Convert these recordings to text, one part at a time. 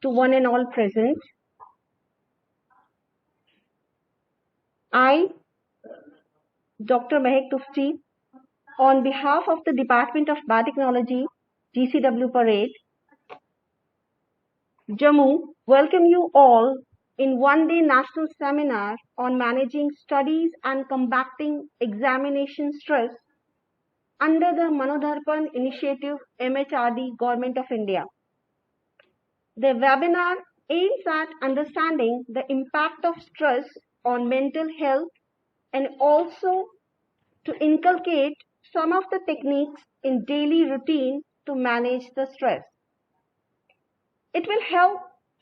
to one and all present. I, Dr. Mehak Tufti, on behalf of the Department of Biotechnology, GCW Parade, Jammu, welcome you all in one-day national seminar on managing studies and combating examination stress under the Manodarpan Initiative MHRD Government of India. The webinar aims at understanding the impact of stress on mental health and also to inculcate some of the techniques in daily routine to manage the stress. It will help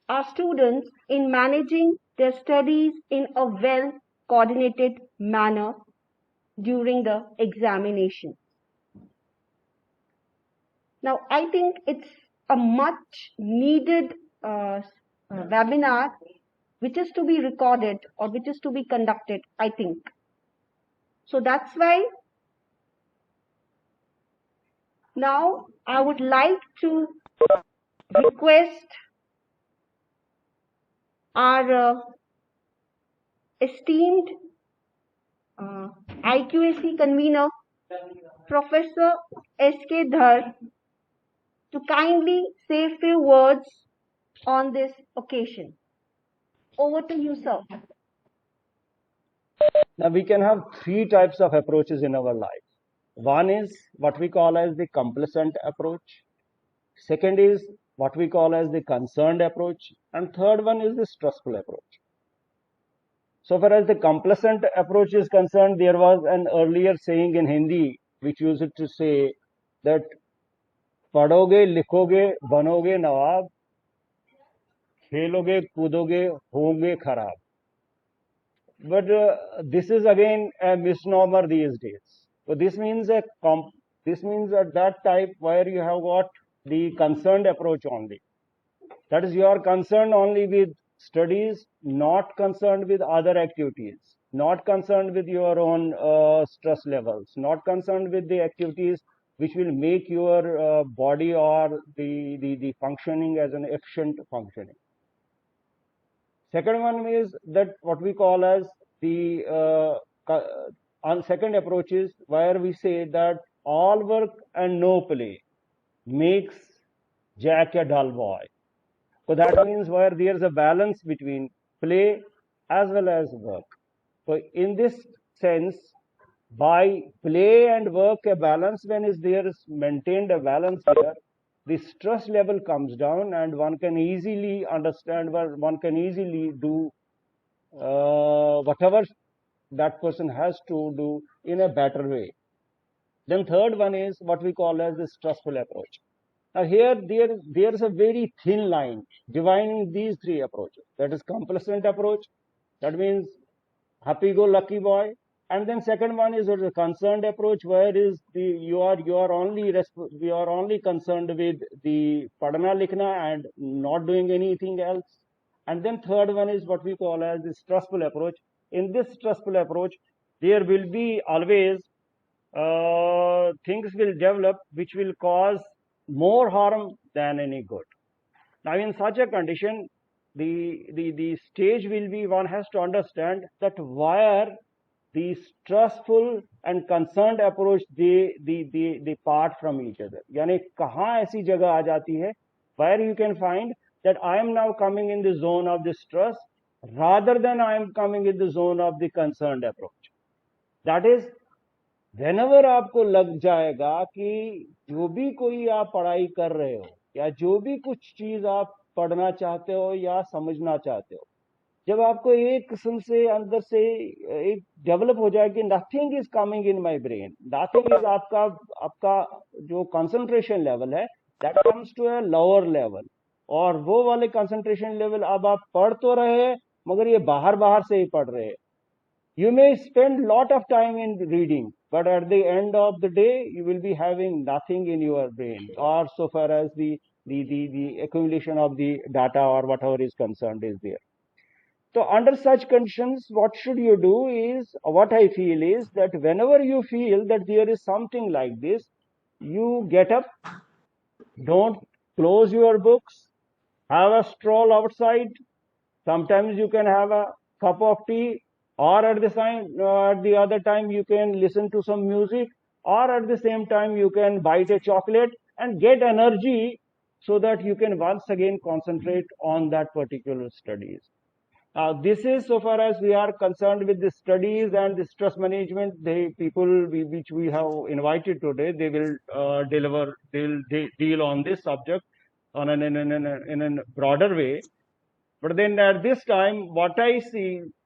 our students in managing their studies in a well-coordinated manner during the examination. Now, I think it's a much needed webinar which is to be recorded or which is to be conducted, I think. So that's why now I would like to request our esteemed IQAC convener, Professor S.K. Dhar, to kindly say a few words on this occasion. Over to you, sir. Now we can have three types of approaches in our life. One is what we call as the complacent approach. Second is what we call as the concerned approach. And third one is the stressful approach. So far as the complacent approach is concerned, there was an earlier saying in Hindi which used to say that पढ़ोगे लिखोगे बनोगे नवाब खेलोगे कूदोगे होंगे खराब. But this is again a misnomer these days. So this means that type where you have got the concerned approach only. That is, you are concerned only with studies, not concerned with other activities, not concerned with your own stress levels, not concerned with the activities which will make your body or the functioning as an efficient functioning. Second one is that what we call as the second approach is where we say that all work and no play makes Jack a dull boy. So that means where there is a balance between play as well as work. So in this sense, by play and work a balance, when is there is maintained a balance here, the stress level comes down and one can easily understand, one can easily do whatever that person has to do in a better way. Then third one is what we call as the stressful approach. Now here there is a very thin line dividing these three approaches. That is complacent approach. That means happy-go-lucky boy. And then second one is the concerned approach, where is you are only concerned with the padana likhna and not doing anything else. And then third one is what we call as the stressful approach. In this stressful approach, there will be always things will develop which will cause more harm than any good. Now in such a condition, the stage will be, one has to understand that where the stressful and concerned approach they part from each other. यानी कहाँ ऐसी जगह आ जाती है where you can find that I am now coming in the zone of the stress rather than I am coming in the zone of the concerned approach. That is, whenever आपको लग जाएगा कि जो भी कोई आप पढ़ाई कर रहे हो या जो भी कुछ चीज आप पढ़ना चाहते हो या समझना चाहते हो, जब आपको एक किस्म से अंदर से एक डेवलप हो जाए कि nothing is coming in my brain, nothing is आपका जो कंसंट्रेशन लेवल है that comes to a lower level, और वो वाले कंसंट्रेशन लेवल अब आप पढ़ तो रहे हैं मगर ये बाहर से ही पढ़ रहे हैं. You may spend lot of time in reading, but at the end of the day, you will be having nothing in your brain, or so far as the accumulation of the data or whatever is concerned is there. So under such conditions, what should you do is, what I feel is that whenever you feel that there is something like this, you get up, don't close your books, have a stroll outside. Sometimes you can have a cup of tea, or at the other time you can listen to some music, or at the same time you can bite a chocolate and get energy so that you can once again concentrate on that particular studies. This is so far as we are concerned with the studies and the stress management. The people which we have invited today, they will deal on this subject in a broader way. But then at this time, what I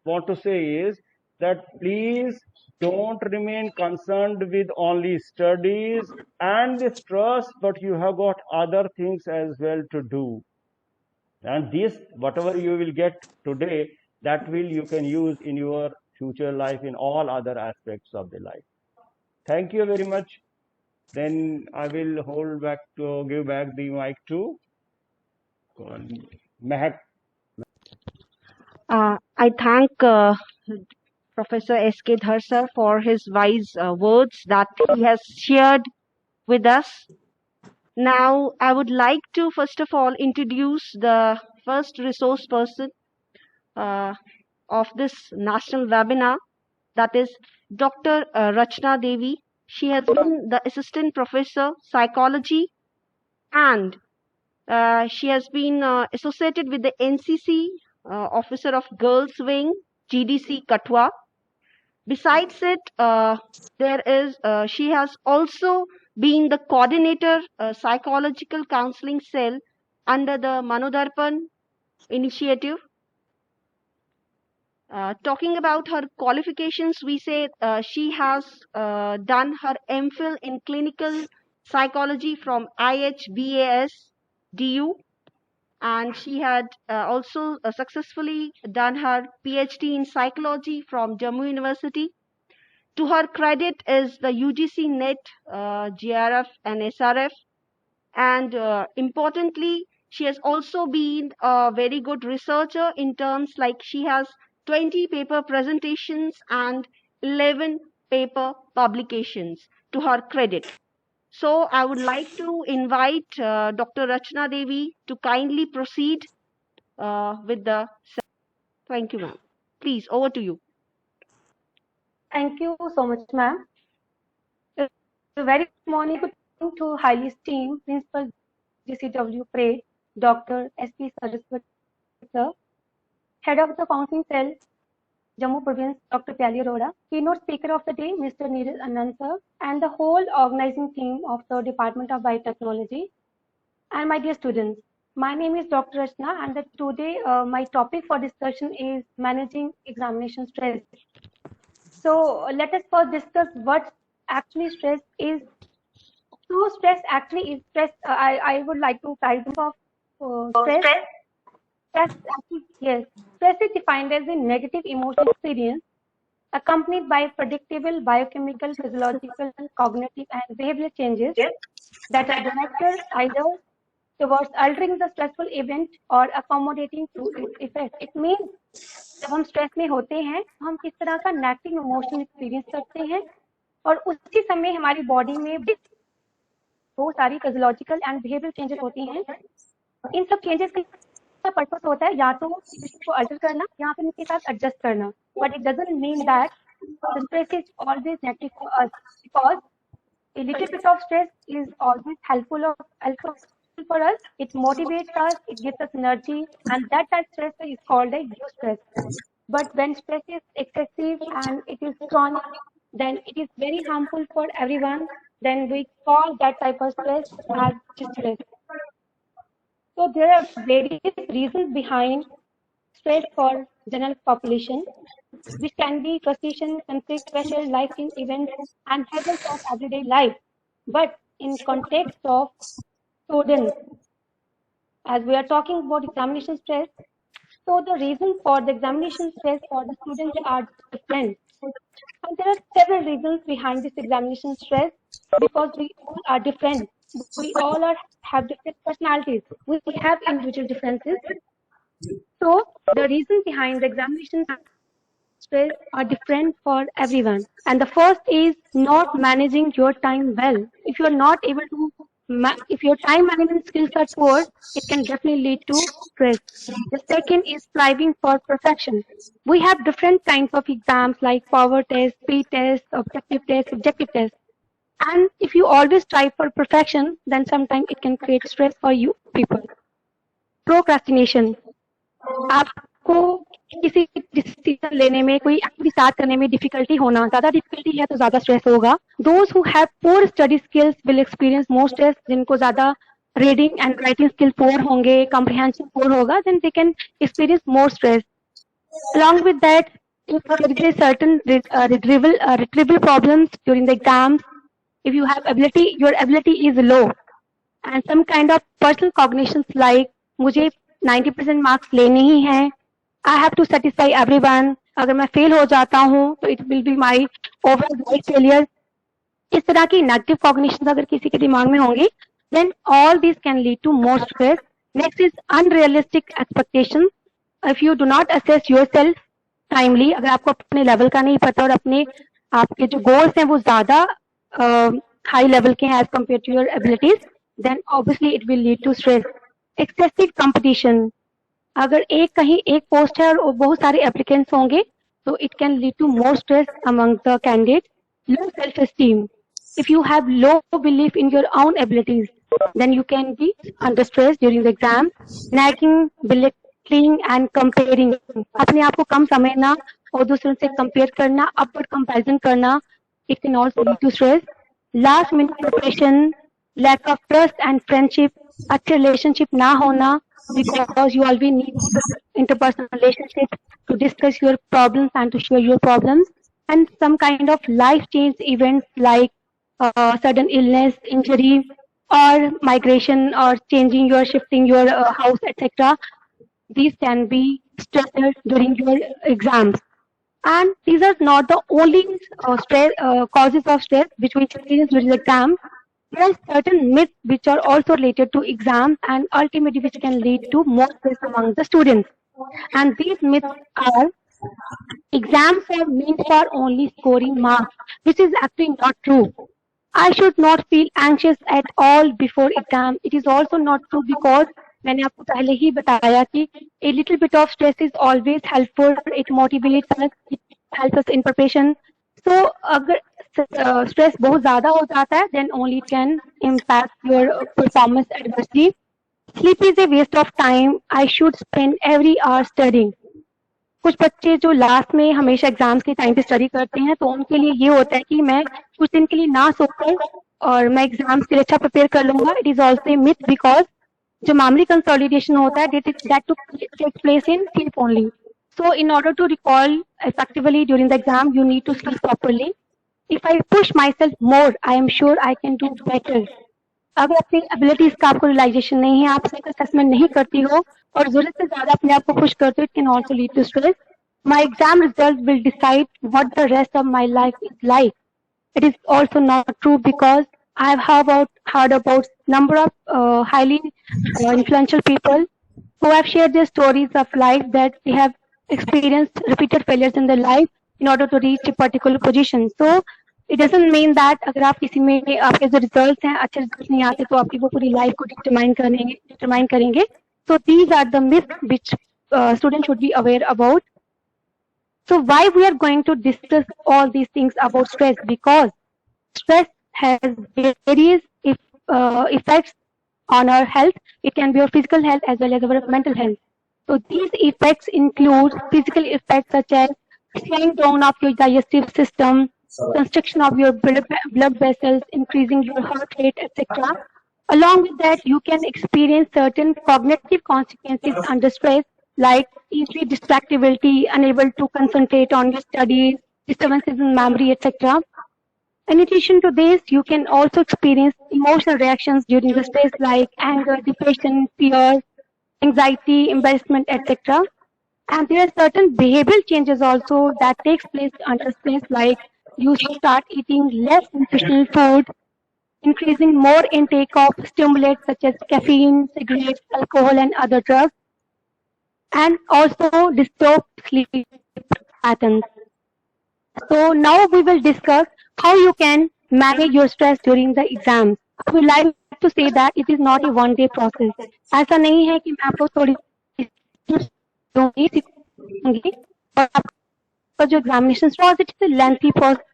want to say is that please don't remain concerned with only studies and the stress, but you have got other things as well to do. And this, whatever you will get today, that will you can use in your future life in all other aspects of the life. Thank you very much. Then I will give back the mic to Mehak. I thank Professor S.K. Dhar sir for his wise words that he has shared with us. Now, I would like to first of all introduce the first resource person uh, of this national webinar, that is Dr. Rachna Devi. She has been the Assistant Professor Psychology, and she has been associated with the NCC Officer of Girls Wing, GDC Katwa. Besides it, she has also been the coordinator psychological counseling cell under the Manodarpan initiative. Talking about her qualifications, we say she has done her MPhil in clinical psychology from IHBAS DU, and she had also successfully done her PhD in psychology from Jammu University. To her credit is the UGC NET, GRF and SRF, and importantly, she has also been a very good researcher in terms like she has 20 paper presentations and 11 paper publications to her credit. So I would like to invite Dr. Rachna Devi to kindly proceed with the. Thank you, ma'am. Please, over to you. Thank you so much, ma'am. A very good morning to highly esteemed Principal GCW Parade, Dr. S.P. Saraswat, sir, Head of the Counseling Cell, Jammu Province, Dr. Pyali Arora, Keynote Speaker of the Day, Mr. Neeraj Anand, sir, and the whole organizing team of the Department of Biotechnology, and my dear students. My name is Dr. Rachna, and today my topic for discussion is managing examination stress. So let us first discuss what actually stress is. So stress actually is stress. I would like to type of stress. Stress actually, yes. Stress is defined as a negative emotional experience accompanied by predictable biochemical, physiological, cognitive, and behavioral changes that are directed either towards altering the stressful event or accommodating to its effect. It means जब हम stress में होते हैं तो हम किस तरह का नेगेटिव इमोशन एक्सपीरियंस करते हैं और उसी समय हमारी बॉडी में बहुत सारी फिजियोलॉजिकल एंड बिहेवियरल चेंजेस होती हैं. इन सब चेंजेस का पर्पस होता है या तो को अल्टर करना या फिर इनके साथ एडजस्ट करना, but it doesn't mean that the stress is always negative for us, because a little bit of stress is always helpful for us. It motivates us, it gives us energy, and that stress is called a eustress. But when stress is excessive and it is chronic, then it is very harmful for everyone. Then we call that type of stress as distress. So there are various reasons behind stress for general population, which can be frustration, conflict, pressure, life-changing events, and hazards of everyday life. But in context of students, as we are talking about examination stress, so the reasons for the examination stress for the students are different. And there are several reasons behind this examination stress, because we all are different. We all have different personalities. We have individual differences. So the reasons behind the examination stress are different for everyone. And the first is not managing your time well. If you are not able to if your time management skills are poor, it can definitely lead to stress. The second is striving for perfection. We have different kinds of exams like power test, speed test, objective test, subjective test. And if you always strive for perfection, then sometimes it can create stress for you people. Procrastination. आपको किसी decision लेने में, कोई activity start करने में difficulty होना, ज्यादा difficulty है तो ज्यादा स्ट्रेस होगा. Those who have poor study skills will experience more stress. जिनको ज्यादा reading and writing skill poor होंगे, कॉम्प्रिहेंशन पोर होगा, then they can experience more stress. Along with that, if there is a certain retrieval problems during the exams, if you have ability, your ability is low, and some kind of personal cognitions like मुझे 90% marks लेने ही हैं, I have to satisfy everyone, अगर मैं fail हो जाता हूँ तो it will be my overall life failure. इस तरह की नेगेटिव कॉग्निशन अगर किसी के दिमाग में होंगी, then all these can lead to more stress. Next is unrealistic expectations. If you do not assess yourself timely, अगर आपको अपने लेवल का नहीं पता और अपने आपके जो गोल्स हैं वो ज्यादा हाई लेवल के हैं as compared to your abilities, then obviously it will lead to stress. Excessive competition. अगर कहीं एक पोस्ट है और बहुत सारे एप्लीकेंट्स होंगे तो it can lead to more stress among the candidate. Low self esteem. If you have low belief in your own abilities, then you can be under stress during the exam. Nagging, belittling and comparing. अपने आप को कम समझना और दूसरों से compare करना, upward comparison करना, it can also lead to stress. Last minute preparation, lack of trust and friendship. अच्छे रिलेशनशिप ना होना, because you always need interpersonal relationships to discuss your problems and to share your problems. And some kind of life change events like sudden illness, injury, or migration, or shifting your house, etc. These can be stressors during your exams. And these are not the only causes of stress which we experience during the exam. There are certain myths which are also related to exams and ultimately which can lead to more stress among the students. And these myths are: exams are meant for only scoring marks, which is actually not true. I should not feel anxious at all before exam. It is also not true because मैंने आपको पहले ही बताया कि a little bit of stress is always helpful. It motivates us, it helps us in preparation. So अगर stress बहुत ज्यादा हो जाता है, then only it can impact your performance adversely. Sleep is a waste of time. I should spend every hour studying. कुछ बच्चे जो last में हमेशा एग्जाम्स के टाइम पे स्टडी करते हैं, तो उनके लिए ये होता है कि मैं कुछ दिन के लिए ना सोकर और मैं एग्जाम्स के लिए अच्छा प्रिपेयर कर लूंगा. It is also a myth because जो मेमोरी कंसोलिडेशन होता है that too take place in sleep only. So in order to recall effectively during the exam, you need to sleep properly. If I push myself more, I am sure I can do better. अगर अपनी abilities का आपको realisation नहीं है, आप self assessment नहीं करती हो और जरूरत से ज्यादा अपने आप को पुश करते हो, it can also lead to stress. My exam result will decide what the rest of my life is like. It is also not true because I have heard about number of highly influential people who have shared their stories of life that they have experienced repeated failures in their life in order to reach a particular position. So it doesn't mean that अगर आप किसी में आपके जो results हैं अच्छे results नहीं आते तो आपकी वो पूरी life को determine करेंगे. So these are the myths which students should be aware about. So why we are going to discuss all these things about stress? Because stress has various effects on our health. It can be our physical health as well as our mental health. So these effects include physical effects such as slowing down of your digestive system, constriction of your blood vessels, increasing your heart rate, etc. Along with that, you can experience certain cognitive consequences under stress, like easy distractibility, unable to concentrate on your studies, disturbances in memory, etc. In addition to this, you can also experience emotional reactions during the stress like anger, depression, fear, anxiety, embarrassment, etc. And there are certain behavioral changes also that takes place under stress, like you start eating less nutritional food, increasing more intake of stimulants such as caffeine, cigarettes, alcohol, and other drugs, and also disturb sleep patterns. So now we will discuss how you can manage your stress during the exams. I would like to say that it is not a one day process. ऐसा नहीं है कि मैं आपको थोड़ी दूंगी सिखाऊंगी और आपका जो examination process, it is a lengthy process,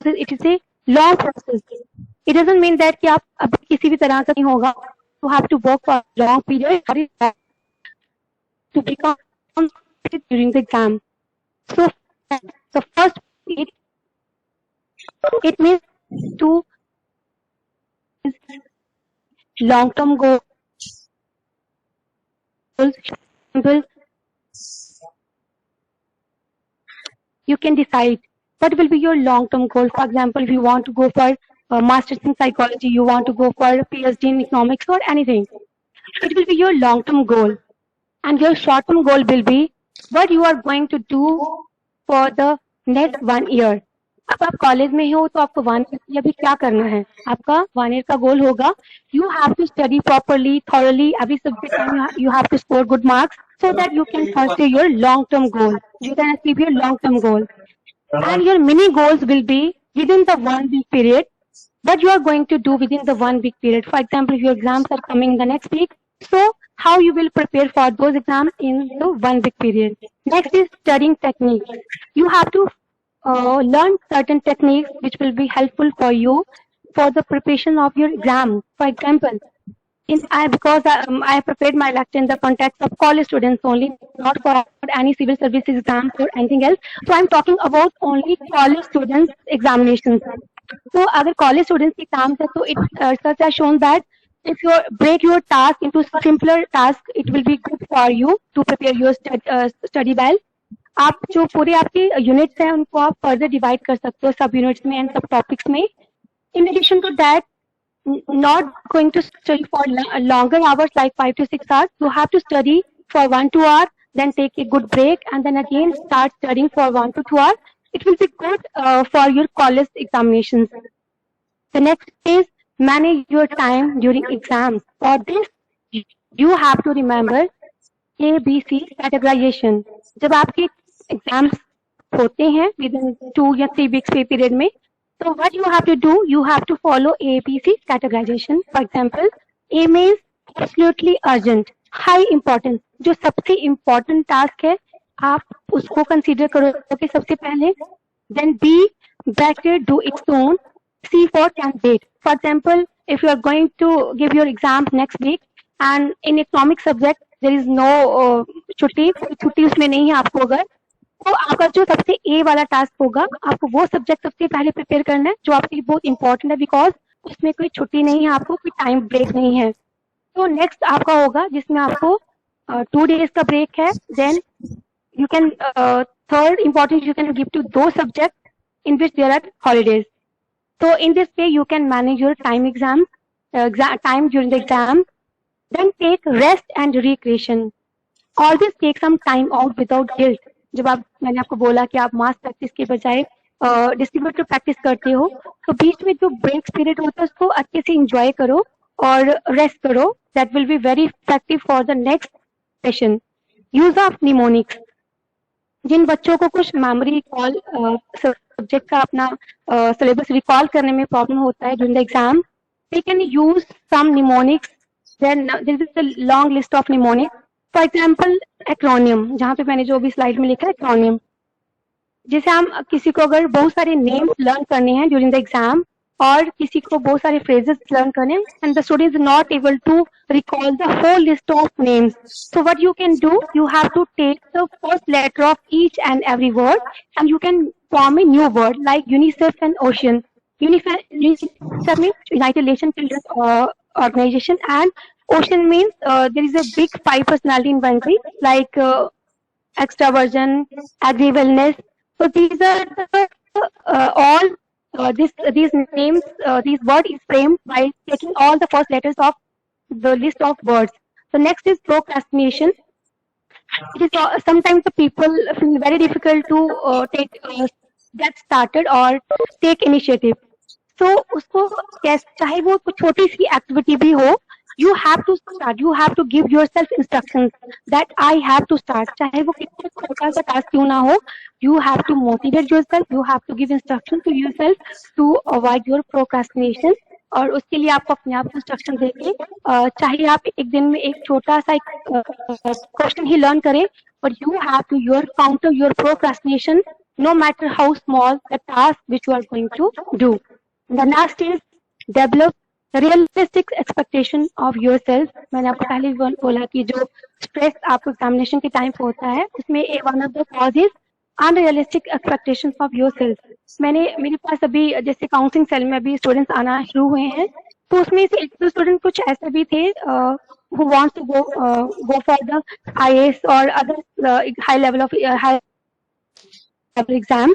it is a long process. It doesn't mean that कि आप अभी किसी भी तरह से नहीं होगा. You have to work for a long period to become competent during the exam. So first it means to long-term goals. You can decide what will be your long-term goal. For example, if you want to go for master's in psychology, you want to go for a PhD in economics or anything, it will be your long-term goal. And your short-term goal will be what you are going to do for the next 1 year. अब आप college में हो तो आपको 1 year अभी क्या करना है. आपका 1 ईयर का गोल होगा you have to study properly, thoroughly, every subject you have to score good marks so that you can pursue your long-term goal. You can achieve your long-term goal. And your mini goals will be within the 1 week period. What you are going to do within the 1 week period. For example, if your exams are coming in the next week, so how you will prepare for those exams in the 1 week period. Next is studying techniques. You have to learn certain techniques which will be helpful for you for the preparation of your exam. For example, because I prepared my lecture in the context of college students only, not for any civil services exams or anything else. So I'm talking about only college students examinations. So other college students exams, so it research has shown that if you break your task into simpler tasks, it will be good for you to prepare your study well. आप जो पूरे आपके units हैं उनको आप further divide कर सकते हो सब यूनिट्स में एंड सब टॉपिक्स में. In addition to that, not going to study for longer hours like 5 to 6 hours. You have to study for 1-2 hours, then take a good break, and then again start studying for 1 to 2 hours. It will be good for your college examinations. The next is manage your time during exams. For this, you have to remember ABC categorization. जब आपके exams होते हैं within 2 या 3 weeks के period में, so what you have to do, you have to follow ABC categorization. For example, A means absolutely urgent, high importance. जो सबसे important task है, आप उसको consider करोगे सबसे पहले. Then B, better do its own. C for can wait. For example, if you are going to give your exam next week and in economic subject there is no छुट्टी उसमें नहीं है आपको, अगर तो आपका जो सबसे ए वाला टास्क होगा आपको वो सब्जेक्ट सबसे पहले प्रिपेयर करना है जो आपके लिए बहुत इंपॉर्टेंट है, बिकॉज उसमें कोई छुट्टी नहीं है, आपको कोई टाइम ब्रेक नहीं है. तो नेक्स्ट आपका होगा जिसमें आपको 2 days का ब्रेक है. Then you can third important you can give to दो subject in which there are holidays. So in this way, you can manage your time time during the exam. Then take rest and recreation. Always take some time out without guilt. जब मैंने आपको बोला कि आप मास practice के बजाय distributor practice करते हो, तो बीच में जो ब्रेक पीरियड होता है उसको अच्छे से एंजॉय करो और रेस्ट करो. That will be very effective for the next session. Use of mnemonics. जिन बच्चों को कुछ मेमोरी रिकॉल सब्जेक्ट का अपना सिलेबस रिकॉल करने में प्रॉब्लम होता है during the exam, they can use some mnemonics. Then this is the long list of mnemonics. For example acronym, जहाँ पे मैंने जो भी स्लाइड में लिखा है एक्रोनियम. जैसे हम किसी को अगर बहुत सारे नेम्स लर्न करने हैं ड्यूरिंग द एग्जाम और किसी को बहुत सारे फ्रेजेस लर्न करने हैं and the student is not able to recall the whole list of names. So what you can do, you have to take the first letter of each and every word and you can form a new word like UNICEF and Ocean. UNICEF means United Nations Children's Organization and Ocean means there is a big 5 personality inventory like extraversion, agreeableness. So these are all these names, these word is framed by taking all the first letters of the list of words. So next is procrastination. It is sometimes the people feel very difficult to get started or take initiative. So उसको चाहे वो कुछ छोटी सी activity भी हो, you have to start. You have to give yourself instructions that I have to start. चाहे वो कितना छोटा सा टास्क क्यों ना हो, you have to motivate yourself. You have to give instructions to yourself to avoid your procrastination. और उसके लिए आपको अपने आप इंस्ट्रक्शन देके चाहे आप एक दिन में एक छोटा सा क्वेश्चन ही लर्न करें, but you have to counter your procrastination no matter how small the task which you are going to do. The next is develop realistic expectation of yourself. मैंने आपको पहले भी बोला कि जो स्ट्रेस आपको एग्जामिनेशन के टाइम पे होता है उसमें one of the causes unrealistic expectations of yourself. मेरे पास अभी जैसे काउंसलिंग सेल में अभी स्टूडेंट्स आना शुरू हुए हैं, तो उसमें से एक दो स्टूडेंट कुछ ऐसे भी थे who wants to go for the IAS or other high level exam.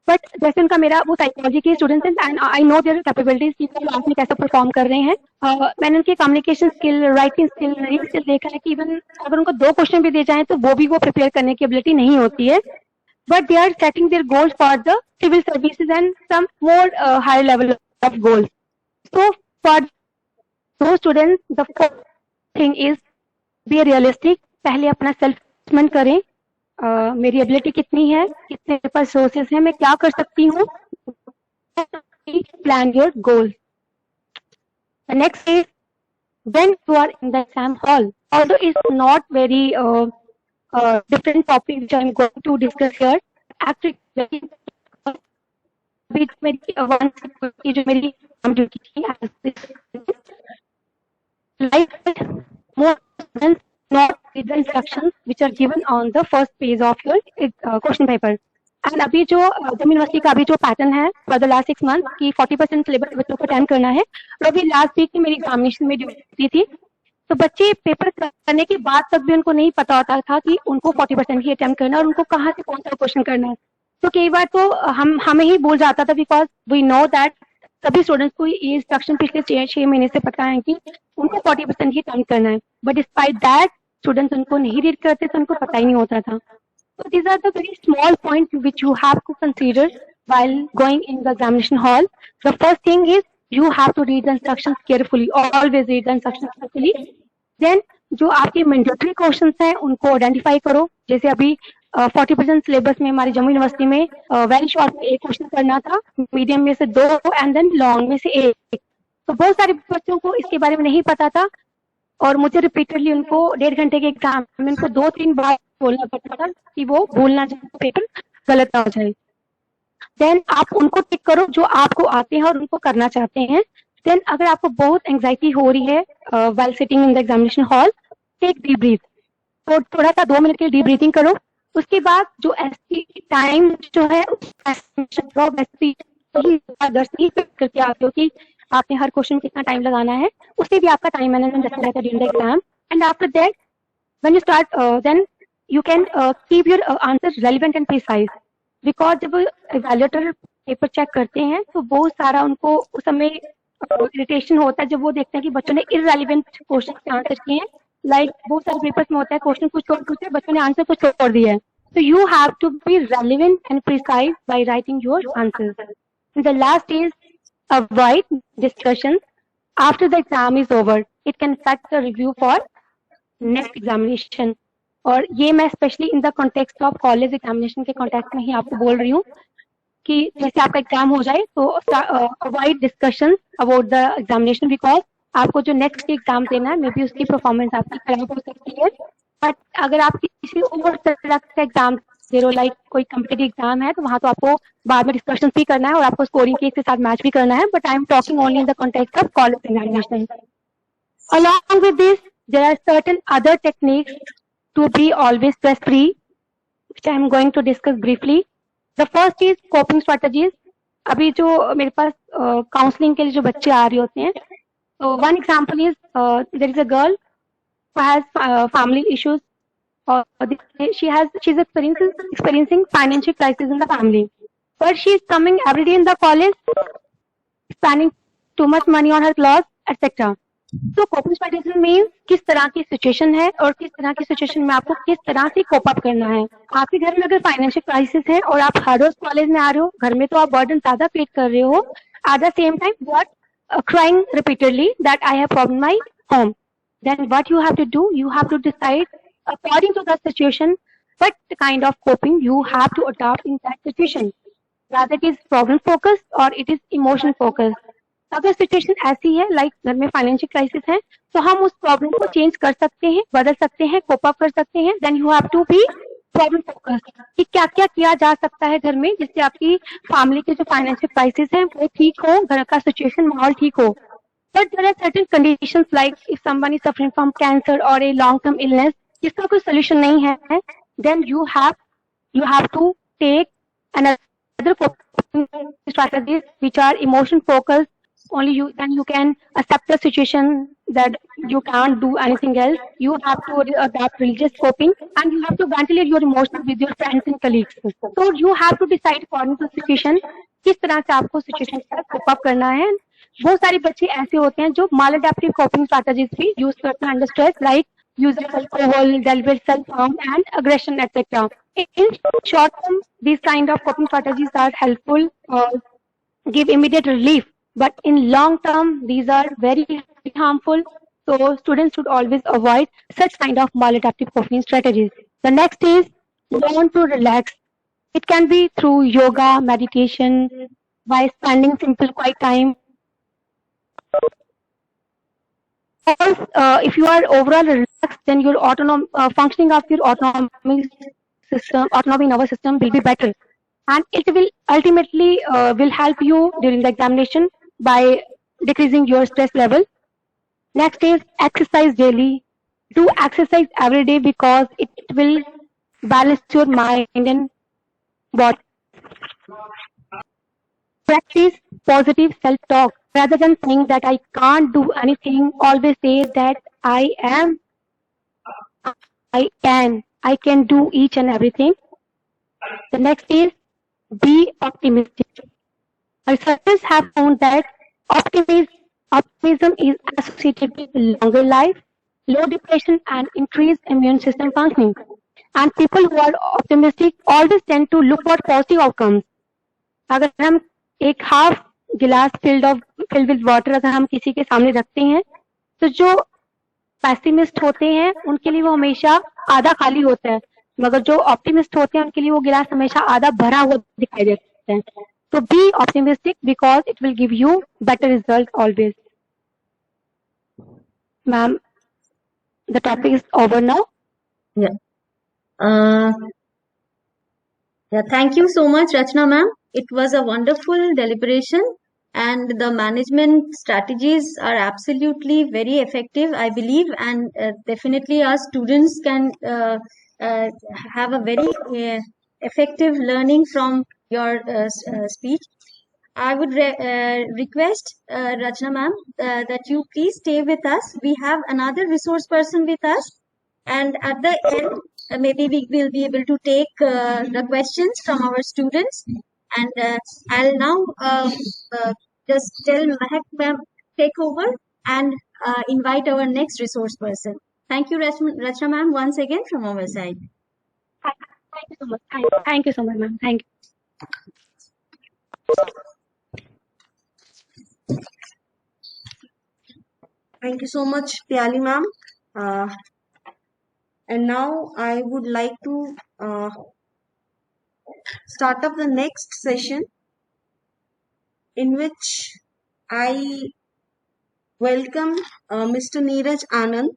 But जैसे उनका मेरा वो साइकोलॉजी के स्टूडेंट्स हैं and I know there capabilities कि क्लास में कैसे परफॉर्म कर रहे हैं. मैंने उनकी communication skill, writing skill, reading skill देखा है कि इवन अगर उनको 2 क्वेश्चन भी दे जाएं तो वो प्रिपेयर करने की एबिलिटी नहीं होती है. But they are setting their goals for the civil services and some more higher level of goals. So for दो students the first thing is be realistic. पहले अपना सेल्फ असेसमेंट करें, मेरी एबिलिटी कितनी है, कितने पास सोर्सेस हैं, मैं क्या कर सकती हूँ. Plan your goal. The next is when you are in the exam hall. Although it's not very different topic which I am going to discuss here. Actually, जो मेरी duty थी like more than not with the instructions which are given on the first page of your question paper. And अभी जो Jammu university का अभी जो pattern है for the last 6 month की 40% सिलेबस बच्चों को अटेंड करना है. और अभी लास्ट वीक की मेरी एग्जामिनेशन में ड्यूटी थी, तो बच्चे पेपर करने के बाद तक भी उनको नहीं पता होता था कि उनको 40% ही अटेम्प्ट करना है और उनको कहाँ से कौन सा क्वेश्चन करना है. तो कई बार तो हमें ही भूल जाता था, बिकॉज वी नो दैट सभी स्टूडेंट्स को ये इंस्ट्रक्शन पिछले 6 महीने से पता है कि उनको 40% ही अटेम्प्ट करना है. बट डिस्पाइट दैट स्टूडेंट्स उनको नहीं रीड करते, तो उनको पता ही नहीं होता था. So these are the very small points which you have to consider while going in the examination hall. The first thing is you have to read the instructions carefully. Always read the instructions carefully. Then जो आपके mandatory questions हैं उनको identify करो. जैसे अभी 40% syllabus में हमारी Jammu university में वेरी शॉर्ट में 1 क्वेश्चन करना था, मीडियम में से 2 एंड देन लॉन्ग में से 1. तो बहुत सारे बच्चों को इसके बारे में नहीं पता था और मुझे रिपीटेडली उनको 1.5 घंटे के एग्जाम में उनको 2-3 बार बोलना पड़ता था कि वो भूलना चाहे तो पेपर गलत ना हो जाए. देन आप उनको टिक करो जो आपको आते हैं और उनको करना चाहते हैं. देन अगर आपको बहुत एंजाइटी हो रही है while sitting in the examination hall, take deep breath. तो थोड़ा सा 2 मिनट के डीप ब्रीथिंग करो. उसके बाद जो एसपी टाइम जो है करके आते हो कि आपने हर क्वेश्चन में कितना टाइम लगाना है, उससे भी आपका टाइम मैनेजमेंट अच्छा रहता है during the exam. And after that when you start then you can keep your answers relevant and precise, because जब evaluator पेपर चेक करते हैं तो बहुत सारा उनको उस समय इरिटेशन होता है जब वो देखते हैं कि बच्चों ने irrelevant क्वेश्चन के आंसर किए हैं. लाइक बहुत सारे पेपर्स में होता है क्वेश्चन कुछ और पूछे, बच्चों ने आंसर कुछ और दिया है. So you have to be relevant and precise by writing your answers. And the last is avoid discussions after the exam is over. It can affect the review for next examination. और ये मैं specially in the context of college examination के context में ही आपको बोल रही हूँ कि जैसे आपका एग्जाम हो जाए तो avoid discussions about the examination, because आपको जो नेक्स्ट एग्जाम देना है मे बी उसकी परफॉर्मेंस आपकी खराब हो सकती है. बट अगर आप किसी और तरह का एग्जाम दे रहे हो, लाइक कोई कॉम्पिटिटिव एग्जाम है, तो वहाँ तो आपको बाद में डिस्कशन भी करना है और आपको स्कोरिंग के साथ मैच भी करना है. But I am talking only in the context of college examination. Along with this, there are certain other techniques to be always stress free, which I am going to discuss briefly. The first is coping strategies. अभी जो मेरे पास counselling के लिए जो बच्चे आ रहे होते हैं, so one example is there is a girl who has family issues, or she's experiencing financial crisis in the family, but she is coming every day in the college, spending too much money on her clothes, etc. तो coping strategy means किस तरह की situation है और किस तरह की situation में आपको किस तरह से कोप अप करना है. आपके घर में अगर फाइनेंशियल क्राइसिस है और आप हर रोज कॉलेज में आ रहे हो, घर में तो आप बर्डन ज्यादा क्रिएट कर रहे हो, at the same time you are crying repeatedly that I have problem my home. Then what you have to do, you have to decide according to the situation what kind of coping you have to adopt in that situation, whether it is problem focused or it is emotion focused. अगर situation ऐसी है like घर में financial crisis है, तो हम उस problem को चेंज कर सकते हैं, बदल सकते हैं, कोप अप कर सकते हैं. Then you have to be problem focus कि क्या क्या किया जा सकता है घर में जिससे आपकी फैमिली के जो फाइनेंशियल क्राइसिस है वो ठीक हो, घर का सिचुएशन माहौल ठीक हो. But there are certain conditions like if someone is suffering from cancer और ए लॉन्ग टर्म इलनेस जिसका कोई सोल्यूशन नहीं है, then you have to take another coping strategies which are emotion focused. Only you can accept the situation that you can't do anything else. You have to adapt religious coping and you have to ventilate your emotions with your friends and colleagues. So you have to decide according to situation किस तरह से आपको situation के साथ cope up करना है. बहुत सारे बच्चे ऐसे होते हैं जो माल अडेप्टिव कोपिंग स्ट्रैटेजीज भी यूज करते हैं under stress like using alcohol, deliberate self-harm and aggression, etc. In short term, these kind of coping strategies are helpful or give immediate relief, but in long term, these are very harmful. So students should always avoid such kind of maladaptive coping strategies. The next is learn to relax. It can be through yoga, meditation, by spending simple quiet time. If you are overall relaxed, then your functioning of your autonomic nervous system will be better, and it will ultimately will help you during the examination by decreasing your stress level. Next is exercise daily. Do exercise every day because it will balance your mind and body. Practice positive self-talk. Rather than saying that I can't do anything, always say that I can do each and everything. The next is be optimistic. Researchers have found that optimism is associated with longer life, low depression, and increased immune system functioning. And people who are optimistic always tend to look for positive outcomes. अगर हम एक half गिलास filled with water अगर हम किसी के सामने रखते हैं, तो जो पैसिमिस्ट होते हैं उनके लिए वो हमेशा आधा खाली होता है, मगर जो ऑप्टिमिस्ट होते हैं उनके लिए वो गिलास हमेशा आधा भरा हुआ दिखाई देता है. तो be optimistic because it will give you better result always. Ma'am, the topic is over now. Thank you so much, Rachna ma'am. It was a wonderful deliberation and the management strategies are absolutely very effective, I believe, and definitely our students can have a very effective learning from your speech. I would request Rachna ma'am that you please stay with us. We have another resource person with us, and at the end maybe we will be able to take the questions from our students. And I'll now just tell Mahak ma'am take over and invite our next resource person. Thank you, Rachna ma'am, once again from our side. Thank you so much. Thank you so much, ma'am. Thank you. Thank you so much, Pyali ma'am. And now I would like to start up the next session, in which I welcome Mr. Neeraj Anand,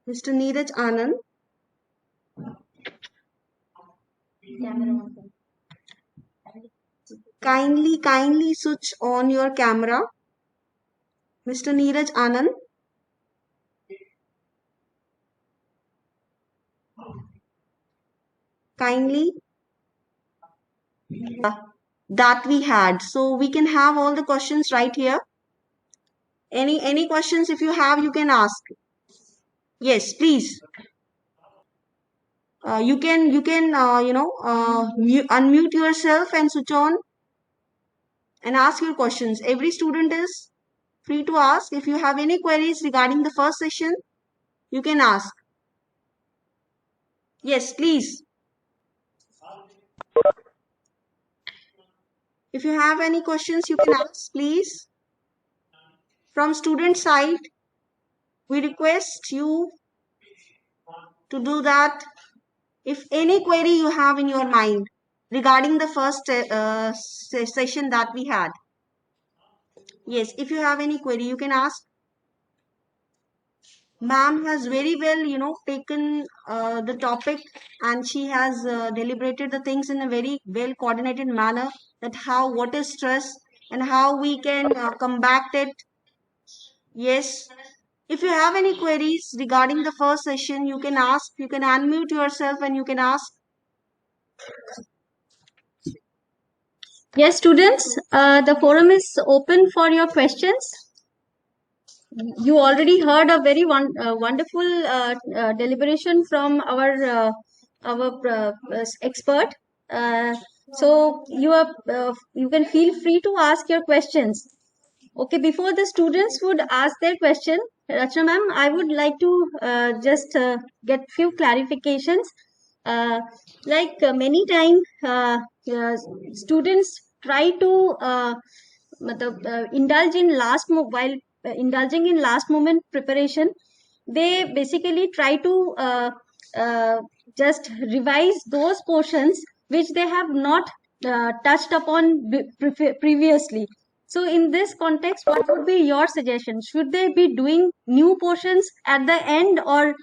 Mr. Neeraj Anand. Kindly switch on your camera. Mr. Neeraj Anand. Kindly. That we had. So we can have all the questions right here. Any questions if you have, you can ask. Yes, please. You can unmute yourself and switch on and ask your questions. Every student is free to ask. If you have any queries regarding the first session, you can ask. Yes, please. If you have any questions, you can ask, please. From student side, we request you to do that. if any query you have in your mind regarding the first session that we had. Yes, if you have any query, you can ask. Ma'am has very well, taken the topic, and she has deliberated the things in a very well coordinated manner, that what is stress and how we can combat it. Yes. If you have any queries regarding the first session, you can ask, you can unmute yourself and you can ask. Yes, students, the forum is open for your questions. You already heard a very wonderful deliberation from our expert. So you can feel free to ask your questions. Okay, before the students would ask their question, Rachna ma'am, I would like to just get few clarifications. Many times, students try to indulge in while indulging in last moment preparation. They basically try to just revise those portions which they have not touched upon previously. So in this context, what would be your suggestion? Should they be doing new portions at the end, or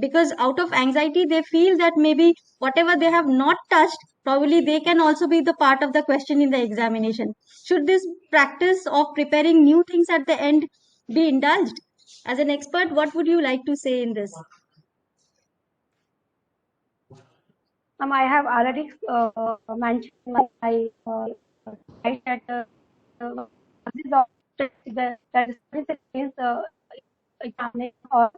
because out of anxiety they feel that maybe whatever they have not touched, probably they can also be the part of the question in the examination? Should this practice of preparing new things at the end be indulged? As an expert, what would you like to say in this? I have already mentioned my right that this is examination or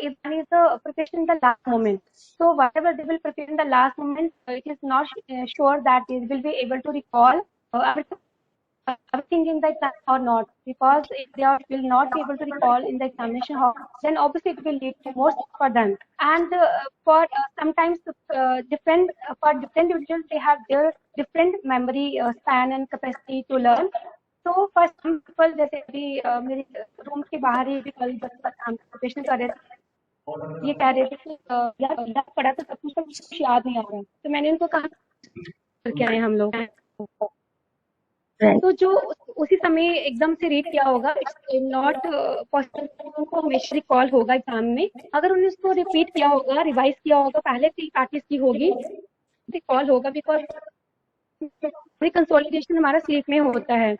if one is preparation in the last moment. So whatever they will prepare in the last moment, it is not sure that they will be able to recall everything in the exam or not. Because if they will not be able to recall in the examination hall, then obviously it will lead to more stress for them. And for sometimes different individuals, they have their different memory span and capacity to learn. तो first simple जैसे अभी मेरे room के बाहर ही अभी कल preparation कर रहे थे, ये कह रहे थे कि यार पढ़ा तो सब कुछ याद नहीं आ रहा है, तो मैंने उनको कहा करके आए हम लोग। तो जो उसी समय एकदम से रीड किया होगा, इट्स नॉट पॉसिबल उनको हमेशा रिकॉल होगा एग्जाम में। अगर उन्होंने उसको रिपीट किया होगा, रिवाइज किया होगा, पहले से प्रैक्टिस की होगी, रिकॉल होगा। बिकॉज कंसोलिडेशन हमारा स्लीप में होता है।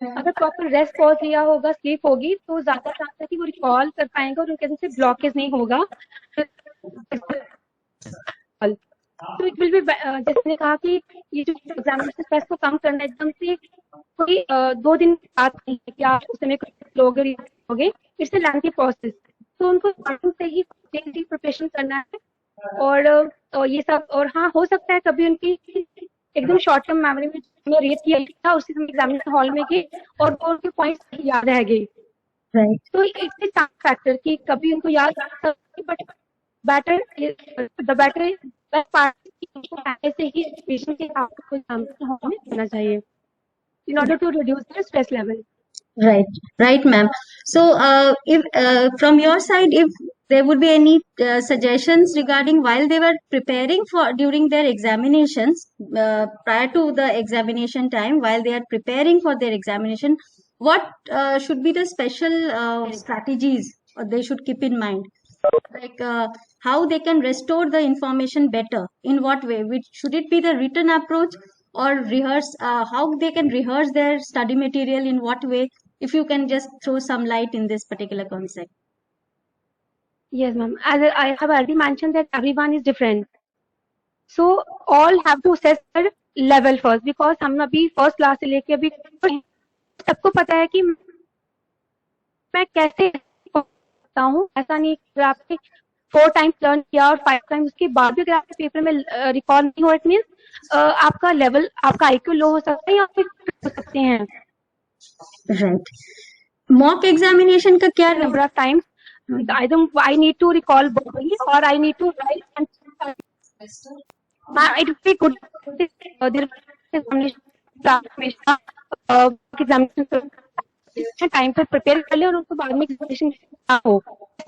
अगर प्रॉपर रेस्ट पॉज लिया होगा, स्लीप होगी, तो ज्यादा चांस है कि वो रिकॉल कर पाएंगे और उनके अंदर से ब्लॉकेज नहीं होगा। तो इट विल बी, जैसे कहा कि ये जो एग्जामिनेशन स्ट्रेस को कम करना एकदम से कोई 2 दिन बात नहीं है कि आप उस समय लोगे, इट्स अ लेंथी प्रोसेस। तो उनको से ही प्रिपरेशन करना है और ये सब। और हाँ, हो सकता है कभी उनकी एकदम शॉर्ट टर्म मेमोरी में रीड किया था उसी समय एग्जामिनेशन हॉल में गए और वो उनके पॉइंट्स याद रह गए। तो इट्स अ चांस फैक्टर कि कभी उनको याद, बट द बेटर पार्ट पहले से ही पेशेंट के आपको एग्जामिनेशन हॉल में करना चाहिए in order to reduce the stress level. Right, ma'am. So, if from your side, if there would be any suggestions regarding while they were preparing during their examinations, prior to the examination time, while they are preparing for their examination, what should be the special strategies they should keep in mind? Like how they can restore the information better? In what way? Should it be the written approach, or rehearse? How they can rehearse their study material? In what way? If you can just throw some light in this particular concept. Yes, ma'am. As I have already mentioned that everyone is different, so all have to assess their level first. Because हम अभी first class से लेके अभी सबको पता है कि मैं कैसे करता हूँ। ऐसा नहीं कि आपने 4 टाइम्स लर्न किया और 5 टाइम्स उसके बाद भी अगर आपके पेपर में रिकॉल नहीं हो, इट मीन्स आपका लेवल, आपका आईक्यू लो हो सकता है या फिर हो सकते हैं। राइट। मॉक एग्जामिनेशन का क्या number of times I need to recall verbally or I need to write and it would be good examination time पर प्रिपेयर कर ले और उसको बाद में एग्जामिनेशन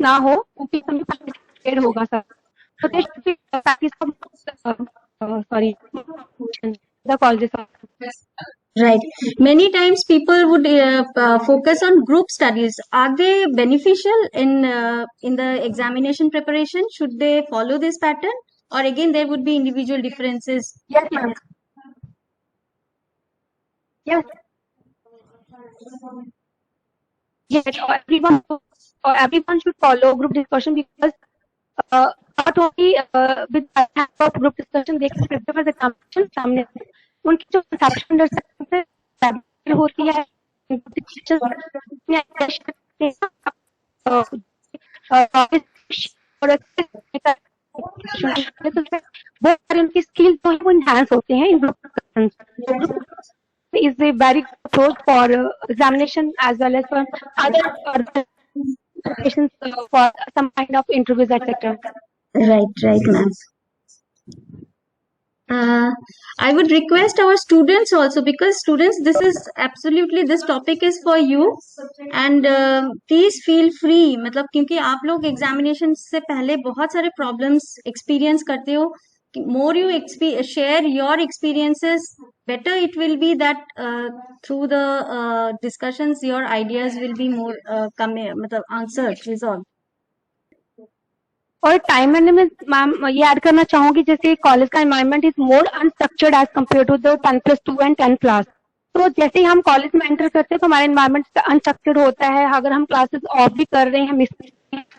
ना हो क्योंकि grade होगा sir, so they should be practice sorry the colleges. Right. Many times people would focus on group studies. Are they beneficial in the examination preparation? Should they follow this pattern, or again there would be individual differences? Yes, ma'am. Yes. Yes, everyone should follow group discussion because not only with the help of group discussion they can prepare for the examination सामने उनकी जो conception understanding से होती है teachers ने और वो सारे उनकी skills जो है वो enhance होते हैं इन group discussions. Is a very good approach for examination as well as for other preparations for some kind of interviews, etc. Right, ma'am. I would request our students also, because students, this topic is for you, and please feel free. मतलब क्योंकि आप लोग examination से पहले बहुत सारे problems experience करते हो. More you share your experiences, better it will be that through the discussions your ideas will be more मतलब answered, resolved. और टाइम मैनेजमेंट मैम ये ऐड करना चाहूंगी, जैसे कॉलेज का environment is more unstructured as compare to the 10+2 and 10 class. तो जैसे ही हम कॉलेज में एंटर करते हैं तो हमारा एनवायरनमेंट अनस्ट्रक्चर्ड होता है. अगर हम क्लासेस ऑफ भी कर रहे हैं, मिस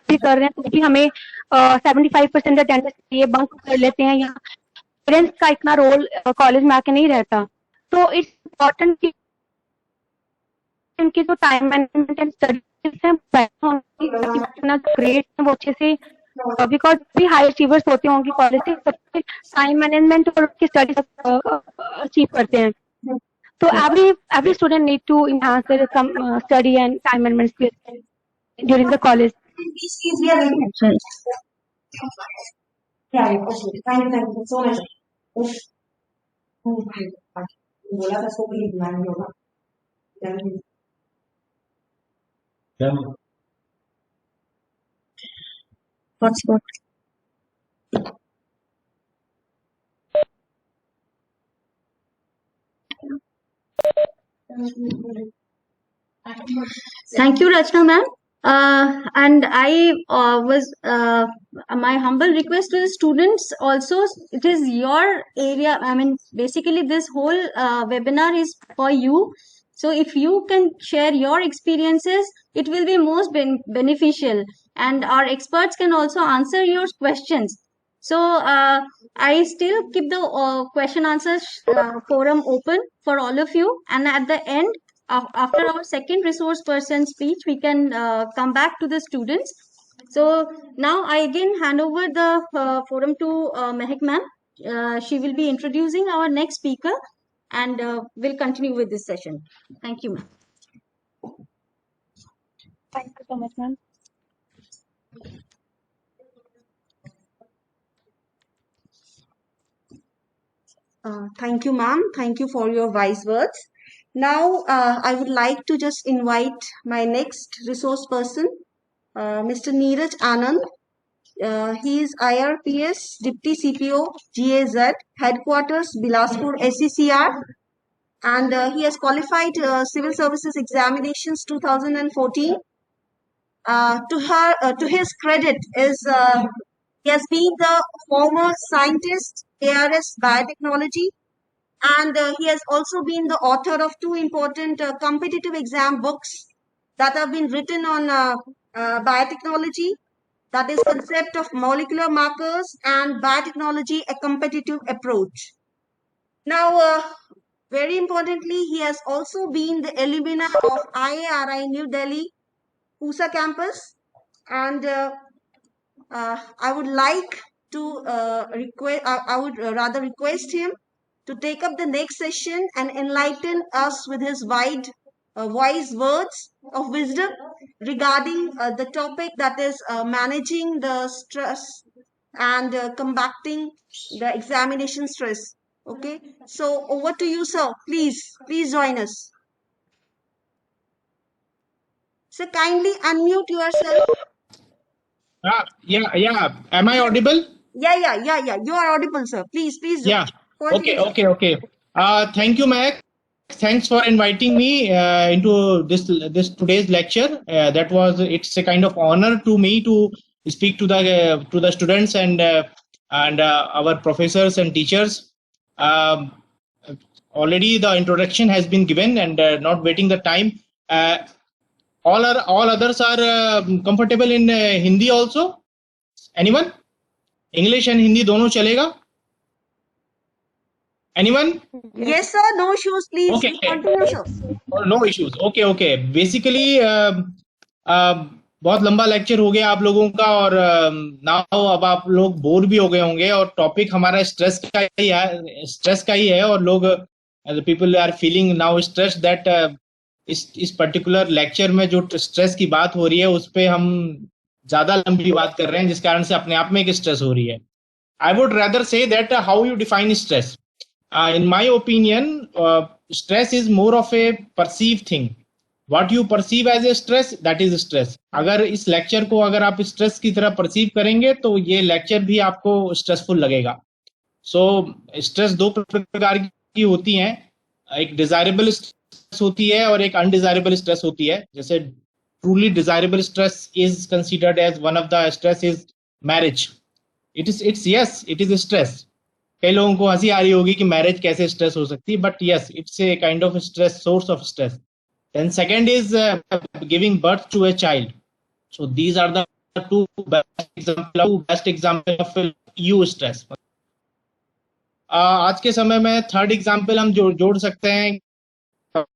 भी कर रहे हैं, तो भी हमें 75% अटेंडेंस चाहिए, बंक कर लेते हैं. यहाँ पेरेंट्स का इतना रोल कॉलेज में आके नहीं रहता. तो इट्स इम्पोर्टेंट कि उनकी जो टाइम मैनेजमेंट एंड स्टडीज है ग्रेड वो अच्छे से, बिकॉज भी हाई अचीवर्स होते हैं उनकी कॉलेज से सबसे टाइम मैनेजमेंट और उनकी स्टडी अचीव करते हैं. तो every student need to enhance their study and time management skills during the college. Hotspot. Thank you, Rachna ma'am. And I my humble request to the students also, it is your area. I mean, basically this whole webinar is for you. So if you can share your experiences, it will be most beneficial, and our experts can also answer your questions. So I still keep the question answers forum open for all of you, and at the end, after our second resource person speech, we can come back to the students. So now I again hand over the forum to Mehak ma'am. She will be introducing our next speaker, and we'll continue with this session. Thank you, ma'am. Thank you so much, ma'am. Thank you, ma'am. Thank you for your wise words. Now, I would like to just invite my next resource person, Mr. Neeraj Anand. He is IRPS Deputy CPO GAZ, Headquarters Bilaspur SECR, and he has qualified Civil Services Examinations 2014. To his credit is he has been the former scientist ARS Biotechnology, and he has also been the author of two important competitive exam books that have been written on biotechnology, that is Concept of Molecular Markers and Biotechnology, a Competitive Approach. Now, very importantly, he has also been the alumni of IARI New Delhi, Pusa campus, and I would like to rather request him to take up the next session and enlighten us with his wise words of wisdom regarding the topic that is managing the stress and combating the examination stress. Okay, so over to you, sir. Please join us. So kindly unmute yourself. Yeah. Am I audible? Yeah. You are audible, sir. Please, Yeah. continue, sir. Okay. Thank you, Mac. Thanks for inviting me into this today's lecture. It's a kind of honor to me to speak to the students and our professors and teachers. Um, Already the introduction has been given, and not waiting the time. Uh, all others are comfortable in Hindi also. Anyone? English and Hindi दोनों चलेगा? Anyone? Yes, sir. No issues. Please Okay. continue, sir. No issues. Okay. Basically बहुत लंबा lecture हो गया आप लोगों का, और नाउ अब आप लोग बोर भी हो गए होंगे, और टॉपिक हमारा स्ट्रेस का ही है और लोग people are feeling now stress that इस पर्टिकुलर लेक्चर में जो स्ट्रेस की बात हो रही है उस पे हम ज्यादा लंबी बात कर रहे हैं, जिस कारण से अपने आप में एक स्ट्रेस हो रही है. आई वुड रेदर से that how you define stress. In my opinion, stress is more of a perceived thing. What you perceive as a stress, that is stress. अगर इस लेक्चर को अगर आप स्ट्रेस की तरह परसीव करेंगे तो ये लेक्चर भी आपको स्ट्रेसफुल लगेगा. सो स्ट्रेस दो प्रकार की होती हैं. एक डिजायरेबल स्ट्रेस होती है और एक अनडिजायरेबल स्ट्रेस होती है. जैसे truly desirable stress is considered as one of the stress is marriage. It is stress. कई लोगों को हंसी आ रही होगी कि मैरिज कैसे स्ट्रेस हो सकती है, but yes, it's a kind of stress, source of stress. Then second is giving birth to a child. So these are the two best example of you stress. आज के समय में थर्ड एग्जांपल हम जोड़ सकते हैं.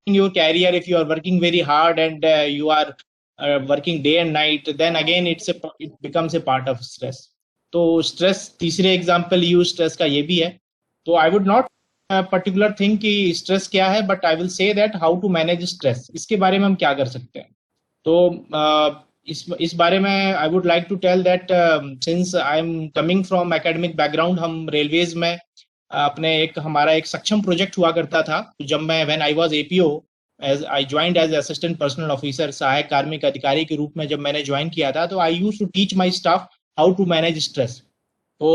Your career, if you are working very hard and you are working day and night, then again it becomes a part of stress. तो stress तीसरे एग्जाम्पल यू स्ट्रेस का ये भी है. तो I would not particular think कि stress क्या है, but I will say that how to manage stress. इसके बारे में हम क्या कर सकते हैं. तो इस बारे में I would like to tell that since I am coming from academic background, हम रेलवेज में हमारा एक सक्षम प्रोजेक्ट हुआ करता था. जब मैं when I was APO, as I joined as assistant personnel officer, सहायक कार्मिक अधिकारी के रूप में जब मैंने ज्वाइन किया था, तो I used to teach my staff how to manage stress. So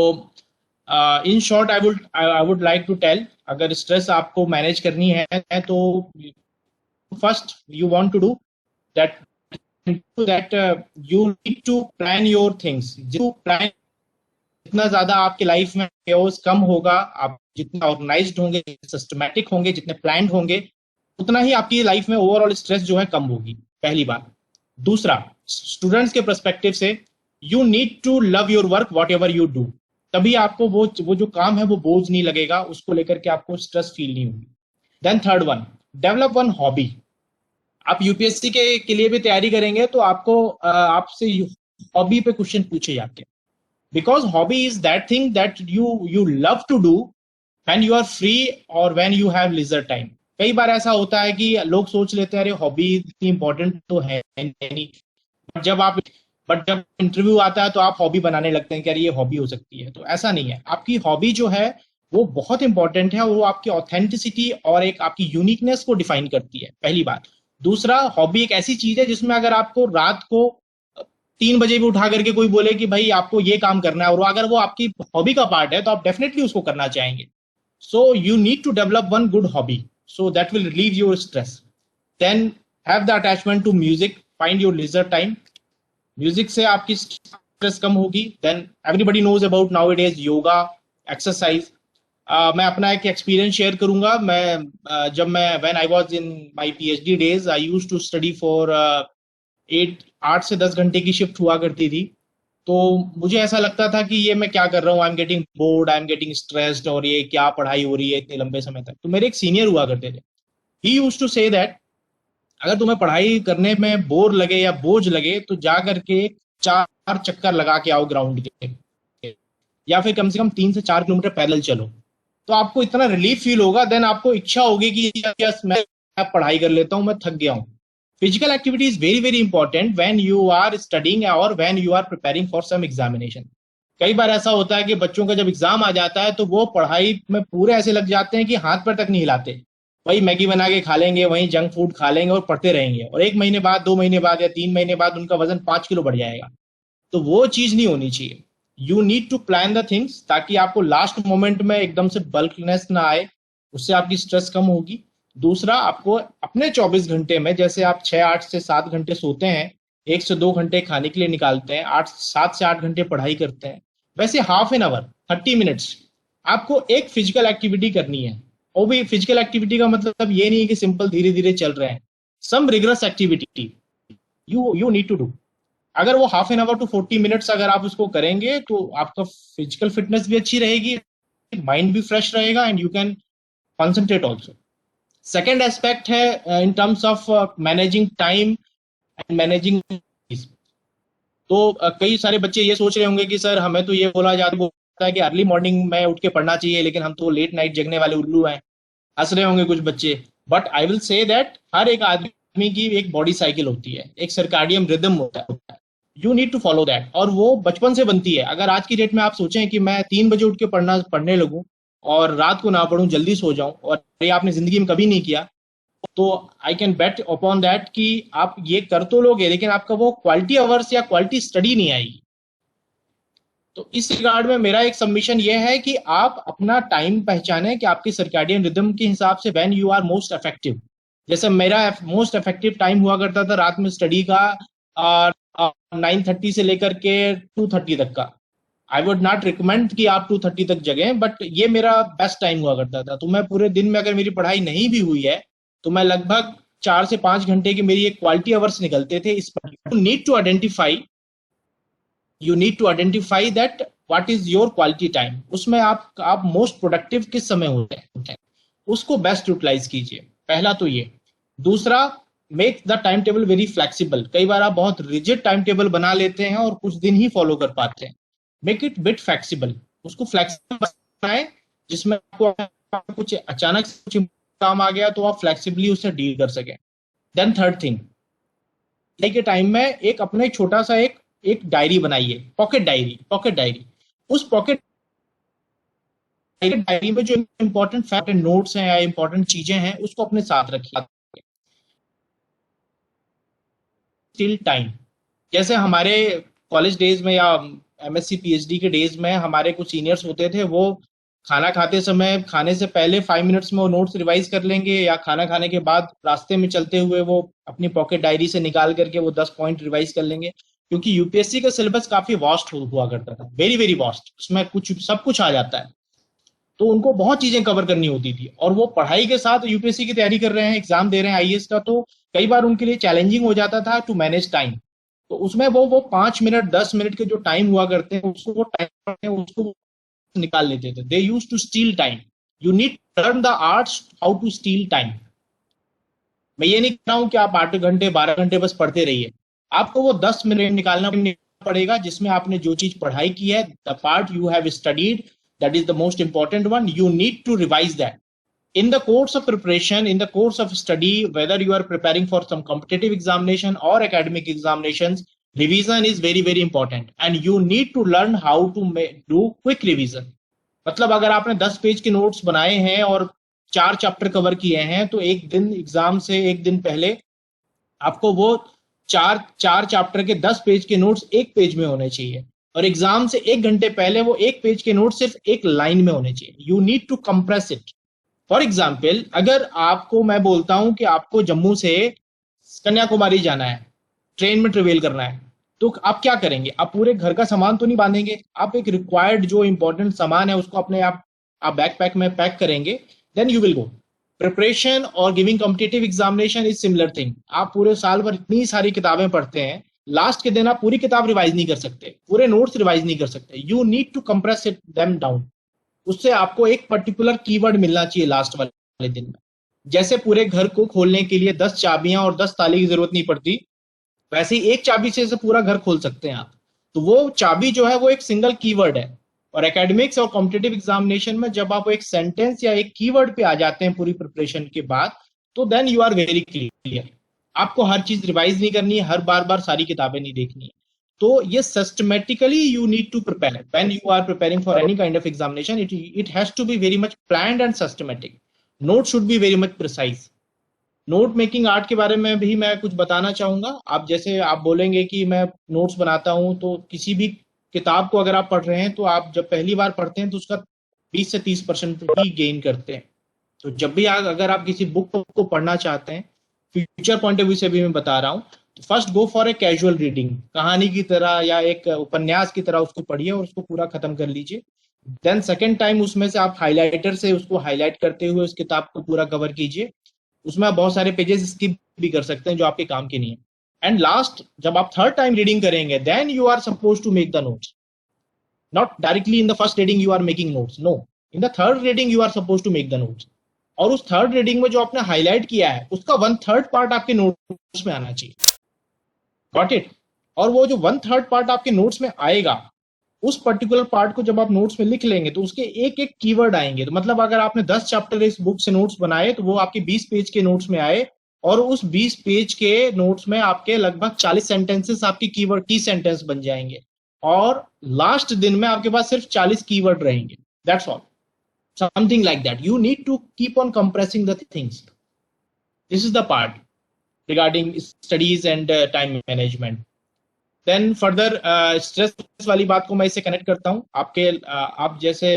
in short I would like to tell, अगर stress आपको manage करनी है तो first you want to do that you need to plan your things. जितना ज्यादा आपके life में chaos कम होगा, आप जितना ऑर्गेनाइज्ड होंगे, सिस्टमैटिक होंगे, जितने प्लान्ड होंगे, उतना ही आपकी लाइफ में ओवरऑल स्ट्रेस जो है कम होगी. पहली बात. दूसरा, स्टूडेंट्स के पर्सपेक्टिव से you need to love your work whatever you do. तभी आपको वो जो काम है वो बोझ नहीं लगेगा, उसको लेकर के आपको स्ट्रेस फील नहीं होगी. Then third one, develop one hobby. आप यूपीएससी के लिए भी तैयारी करेंगे तो आपको आपसे हॉबी पे क्वेश्चन पूछे जाते हैं. Because hobby is that thing that you love to do when you are free और when you have leisure time. कई बार ऐसा होता है कि लोग सोच लेते हैं अरे हॉबी इतनी इंपॉर्टेंट तो है नहीं, बट जब इंटरव्यू आता है तो आप हॉबी बनाने लगते हैं कि अरे ये हॉबी हो सकती है. तो ऐसा नहीं है. आपकी हॉबी जो है वो बहुत इंपॉर्टेंट है, वो आपकी ऑथेंटिसिटी और एक आपकी यूनिकनेस को डिफाइन करती है, पहली बात. दूसरा, हॉबी एक ऐसी चीज है जिसमें अगर आपको रात को 3 बजे भी उठा करके कोई बोले कि भाई आपको ये काम करना है, और अगर वो आपकी हॉबी का पार्ट है तो आप डेफिनेटली उसको करना चाहेंगे. So you need to develop one good hobby, so that will relieve your stress. Then have the attachment to music, find your leisure time. Music से आपकी स्ट्रेस कम होगी. देन everybody knows about nowadays yoga, exercise. मैं अपना एक experience share करूंगा. जब मैं when I was in my PhD days, I used to study for 8 से 10 घंटे की शिफ्ट हुआ करती थी. तो मुझे ऐसा लगता था कि ये मैं क्या कर रहा हूँ, I am getting bored, I am getting stressed, और ये क्या पढ़ाई हो रही है इतने लंबे समय तक. तो मेरे एक सीनियर हुआ करते थे, he used to say that अगर तुम्हें पढ़ाई करने में बोर लगे या बोझ लगे तो जा करके 4 चक्कर लगा के आओ ग्राउंड के, या फिर कम से कम 3 से 4 किलोमीटर पैदल चलो, तो आपको इतना रिलीफ फील होगा. देन आपको इच्छा होगी कि यस मैं पढ़ाई कर लेता हूँ, मैं थक गया हूँ. Physical activity is very very important when you are studying और when you are preparing for some examination. कई बार ऐसा होता है कि बच्चों का जब एग्जाम आ जाता है तो वो पढ़ाई में पूरे ऐसे लग जाते हैं कि हाथ पैर तक नहीं हिलाते. वही मैगी बना के खा लेंगे, वही जंक फूड खा लेंगे और पढ़ते रहेंगे, और 1 महीने बाद, 2 महीने बाद या 3 महीने बाद उनका वजन 5 किलो बढ़ जाएगा. तो वो चीज नहीं होनी चाहिए। You need to plan the things ताकि आपको लास्ट मोमेंट में एकदम से बल्कनेस ना आए, उससे आपकी स्ट्रेस कम होगी। दूसरा, आपको अपने 24 घंटे में, जैसे आप 6-8 से 7 घंटे सोते हैं, 1 से 2 घंटे खाने के लिए निकालते हैं, 7 से 8 घंटे पढ़ाई करते हैं, वैसे हाफ एन आवर 30 मिनट्स आपको एक फिजिकल एक्टिविटी करनी है। और भी फिजिकल एक्टिविटी का मतलब ये नहीं है कि सिंपल धीरे धीरे चल रहे हैं, some rigorous activity you need to do. अगर वो half an hour to 40 minutes अगर आप उसको करेंगे तो आपका फिजिकल फिटनेस भी अच्छी रहेगी, माइंड भी फ्रेश रहेगा, and you can concentrate also. Second aspect है in terms of managing time and managing. तो कई सारे बच्चे ये सोच रहे होंगे कि सर हमें तो ये बोला जाता है कि अर्ली मॉर्निंग में उठ के पढ़ना चाहिए, लेकिन हम तो लेट नाइट जगने वाले उल्लू हैं। हंस रहे होंगे कुछ बच्चे, but I will say that हर एक आदमी की एक बॉडी साइकिल होती है, एक सर्काडियम रिदम होता है, you need to follow that, और वो बचपन से बनती है। अगर आज की डेट में आप सोचें कि मैं 3 बजे उठ के पढ़ने लगूं और रात को ना पढ़ूं, जल्दी सो जाऊं, और ये आपने जिंदगी में कभी नहीं किया, तो I can bet upon that कि आप ये कर तो लोगे, लेकिन आपका वो क्वालिटी आवर्स या क्वालिटी स्टडी नहीं आएगी। तो इस रिगार्ड में मेरा एक सबमिशन ये है कि आप अपना टाइम पहचानें कि आपकी सर्कैडियन रिदम के हिसाब से when you are most effective. जैसे मेरा मोस्ट इफेक्टिव टाइम हुआ करता था रात में स्टडी का 9:30 से लेकर के 2:30 तक का। आई वुड नॉट रिकमेंड कि आप 2:30 तक जगें, बट ये मेरा बेस्ट टाइम हुआ करता था। तो मैं पूरे दिन में अगर मेरी पढ़ाई नहीं भी हुई है तो मैं लगभग 4 से 5 घंटे की मेरी एक क्वालिटी आवर्स निकलते थे इस पर। You need to identify that what is your quality time, उसमें आप मोस्ट प्रोडक्टिव किस समय होते हैं, उसको बेस्ट यूटिलाइज कीजिए। पहला तो ये। दूसरा, make the time table very flexible. कई बार आप बहुत रिजिड टाइम टेबल बना लेते हैं और कुछ दिन ही फॉलो कर पाते हैं। मेक इट बिट फ्लेक्सिबल, उसको फ्लेक्सिबल बनाएं जिसमें आपको कुछ अचानक से कुछ काम आ गया तो आप फ्लेक्सिबली उससे डील कर सकें। देन थर्ड थिंग, के टाइम में एक अपने छोटा सा एक डायरी बनाइए, पॉकेट डायरी। उस पॉकेट डायरी में जो इंपॉर्टेंट फैक्ट नोट्स हैं या इंपॉर्टेंट चीजें हैं उसको अपने साथ रखिए। स्टिल टाइम, जैसे हमारे कॉलेज डेज में या एमएससी पीएचडी के डेज में हमारे कुछ सीनियर्स होते थे, वो खाना खाते समय खाने से पहले 5 मिनट्स में वो नोट्स रिवाइज कर लेंगे, या खाना खाने के बाद रास्ते में चलते हुए वो अपनी पॉकेट डायरी से निकाल करके वो 10 पॉइंट रिवाइज कर लेंगे। क्योंकि यूपीएससी का सिलेबस काफी वास्ट हुआ करता था, वेरी वेरी वास्ट, उसमें सब कुछ आ जाता है, तो उनको बहुत चीजें कवर करनी होती थी। और वो पढ़ाई के साथ यूपीएससी की तैयारी कर रहे हैं, एग्जाम दे रहे हैं आईएएस का, तो कई बार उनके लिए चैलेंजिंग हो जाता था टू मैनेज टाइम। तो उसमें वो 5 मिनट 10 मिनट के जो टाइम हुआ करते हैं उसको निकाल लेते थे। They used to steal time. You need to learn the arts how to steal time. मैं ये नहीं कह रहा हूं कि आप 8 घंटे 12 घंटे बस पढ़ते रहिए, आपको वो 10 मिनट निकालना पड़ेगा जिसमें आपने जो चीज पढ़ाई की है, the part you have studied, that is the most important one, you need to revise that in the course of preparation, in the course of study, whether you are preparing for some competitive examination or academic examinations. Revision is very very important and you need to learn how to do quick revision. मतलब अगर आपने 10 page के notes बनाए हैं और 4 chapter cover किए हैं, तो एक दिन एग्जाम से एक दिन पहले आपको वो चार चैप्टर के 10 पेज के नोट्स एक पेज में होने चाहिए, और एग्जाम से 1 घंटे पहले वो एक पेज के नोट सिर्फ एक लाइन में होने चाहिए। You need to compress it. For example, अगर आपको मैं बोलता हूं कि आपको जम्मू से कन्याकुमारी जाना है, ट्रेन में ट्रेवल करना है, तो आप क्या करेंगे? आप पूरे घर का सामान तो नहीं बांधेंगे, आप एक रिक्वायर्ड जो इंपॉर्टेंट सामान है उसको अपने आप बैकपैक में पैक करेंगे, then you will go. Preparation और giving competitive examination is similar thing. आप पूरे साल भर इतनी सारी किताबें पढ़ते हैं, लास्ट के दिन आप पूरी किताब रिवाइज नहीं कर सकते, पूरे नोट्स रिवाइज नहीं कर सकते। You need to compress it them down. उससे आपको एक पर्टिकुलर कीवर्ड मिलना चाहिए लास्ट वाले दिन में। जैसे पूरे घर को खोलने के लिए 10 चाबियां और 10 ताले की जरूरत नहीं पड़ती, वैसे ही एक चाबी से पूरा घर खोल सकते हैं आप। तो वो चाबी जो है वो एक सिंगल कीवर्ड है। और एकेडमिक्स और कॉम्पिटिटिव एग्जामिनेशन में जब आप एक सेंटेंस या एक कीवर्ड पे आ जाते हैं पूरी प्रिपरेशन के बाद, तो then you are very clear. आपको हर चीज रिवाइज नहीं करनी है, हर बार सारी किताबें नहीं देखनी है। तो ये systematically you need to prepare when you are preparing for any kind of examination. It has to be very much planned and systematic. Note should be very much precise. Note making art के बारे में भी मैं कुछ बताना चाहूंगा। आप जैसे आप बोलेंगे कि मैं नोट्स बनाता हूं, तो किसी भी किताब को अगर आप पढ़ रहे हैं तो आप जब पहली बार पढ़ते हैं तो उसका 20 से 30% ही गेन करते हैं। तो जब भी अगर आप किसी बुक को पढ़ना चाहते हैं, फ्यूचर पॉइंट ऑफ व्यू से भी मैं बता रहा हूँ, तो first go for a casual reading, कहानी की तरह या एक उपन्यास की तरह उसको पढ़िए और उसको पूरा खत्म कर लीजिए। देन सेकेंड टाइम उसमें से आप हाईलाइटर से उसको हाईलाइट करते हुए उस किताब को पूरा कवर कीजिए। उसमें आप बहुत सारे पेजेस स्किप भी कर सकते हैं जो आपके काम के नहीं है। एंड लास्ट, जब आप थर्ड टाइम रीडिंग करेंगे, then you are suppose to make the notes. Not directly in the first reading you are making notes, no, in the third reading you are suppose to make the notes. और उस third reading में जो आपने highlight किया है उसका 1/3 part आपके notes में आना चाहिए। Got it? और वो जो 1/3 पार्ट आपके नोट्स में आएगा, उस पर्टिकुलर पार्ट को जब आप नोट्स में लिख लेंगे तो उसके एक एक कीवर्ड आएंगे। तो मतलब अगर आपने 10 चैप्टर इस बुक से नोट्स बनाए तो वो आपके 20 पेज के नोट्स में आए, और उस 20 पेज के नोट्स में आपके लगभग 40 सेंटेंसेस आपकी कीवर्ड की सेंटेंस बन जाएंगे, और लास्ट दिन में आपके पास सिर्फ 40 कीवर्ड रहेंगे। That's all, something like that. You need to keep on compressing the things. This is the part regarding studies and time management. Then further, stress वाली बात को मैं इससे कनेक्ट करता हूँ। आप जैसे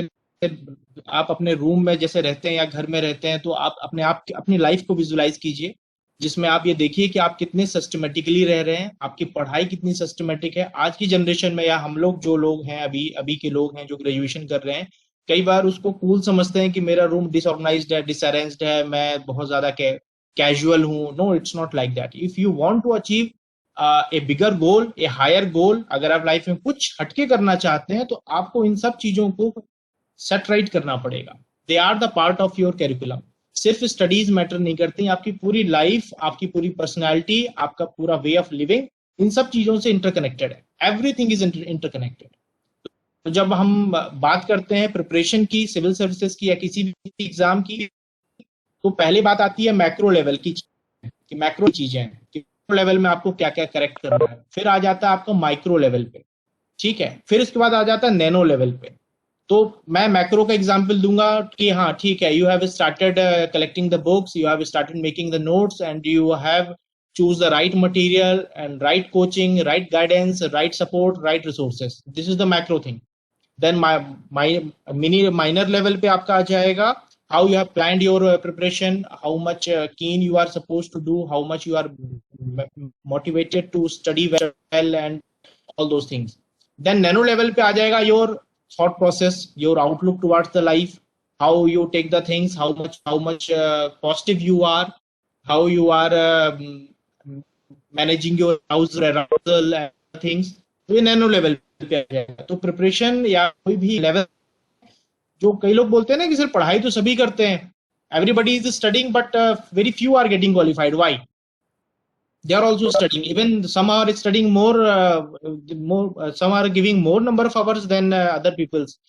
आप अपने रूम में जैसे रहते हैं या घर में रहते हैं, तो आप अपनी लाइफ को विजुलाइज कीजिए, जिसमें आप ये देखिए कि आप कितने सिस्टमेटिकली रह रहे हैं, आपकी पढ़ाई कितनी सिस्टमेटिक है। आज की जनरेशन में या हम लोग जो लोग हैं अभी के लोग हैं जो ग्रेजुएशन कर रहे हैं, कई बार उसको कूल समझते हैं कि मेरा रूम डिसऑर्गेनाइज्ड है, डिसअरेंज्ड है, मैं बहुत ज्यादा कैजुअल हूँ। No, it's not like that. If you want to achieve a bigger goal, a higher goal, अगर आप लाइफ में कुछ हटके करना चाहते हैं तो आपको इन सब चीजों को सेट राइट करना पड़ेगा। They are the part of your curriculum. सिर्फ स्टडीज मैटर नहीं करती, आपकी पूरी लाइफ, आपकी पूरी पर्सनैलिटी, आपका पूरा वे ऑफ लिविंग इन सब चीजों से इंटरकनेक्टेड है। Everything is interconnected. तो जब हम बात करते हैं प्रिपरेशन की, सिविल सर्विसेज की या किसी भी एग्जाम की, तो पहली बात आती है मैक्रो लेवल की, कि मैक्रो चीजें हैं कि मैक्रो लेवल में आपको क्या क्या करेक्ट करना है। फिर आ जाता है आपका माइक्रो लेवल पे, ठीक है। फिर उसके बाद आ जाता है नैनो लेवल पे। तो मैं मैक्रो का एग्जांपल दूंगा कि हाँ ठीक है, you have started collecting the books, you have started making the notes, and you have choose the right material and right coaching, right guidance, right support, right resources. This is the macro thing. Then my minor level पे आपका आ जाएगा how you have planned your preparation, how much keen you are supposed to do, how much you are motivated to study well and all those things. Then nano level पे आ जाएगा your thought process, your outlook towards the life, how you take the things, how much positive you are, how you are managing your arousal and things. तो ये nano level पे आ जाएगा। तो preparation या कोई भी लेवल, जो कई लोग बोलते हैं ना कि सिर्फ पढ़ाई तो सभी करते हैं, everybody is studying but very few are getting qualified. Why? they are also studying, even some are studying more, some are giving more number of hours than other people's,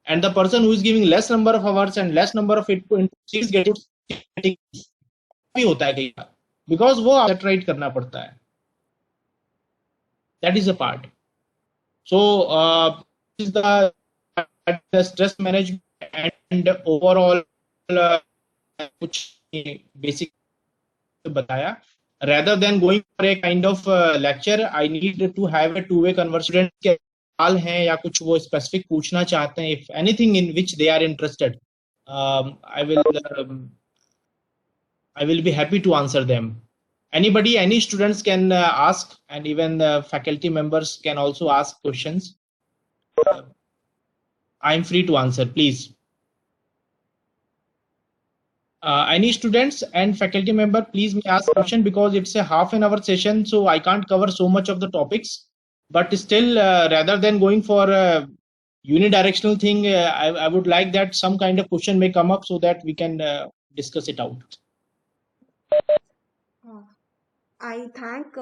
and the person who is giving less number of hours and less number of it is getting भी होता है कई बार, because वो set right करना पड़ता है। that is a part. So this is the stress management and overall कुछ basic बताया। rather than going for a kind of lecture, I need to have a two-way conversation. के सवाल हैं या कुछ वो स्पेसिफिक पूछना चाहते हैं, if anything in which they are interested, I will be happy to answer them. Anybody, any students can ask, and even the faculty members can also ask questions. I am free to answer, please. Any students and faculty member, please may ask question, because it's a half an hour session, so I can't cover so much of the topics. But still, rather than going for a unidirectional thing, I would like that some kind of question may come up so that we can discuss it out. I thank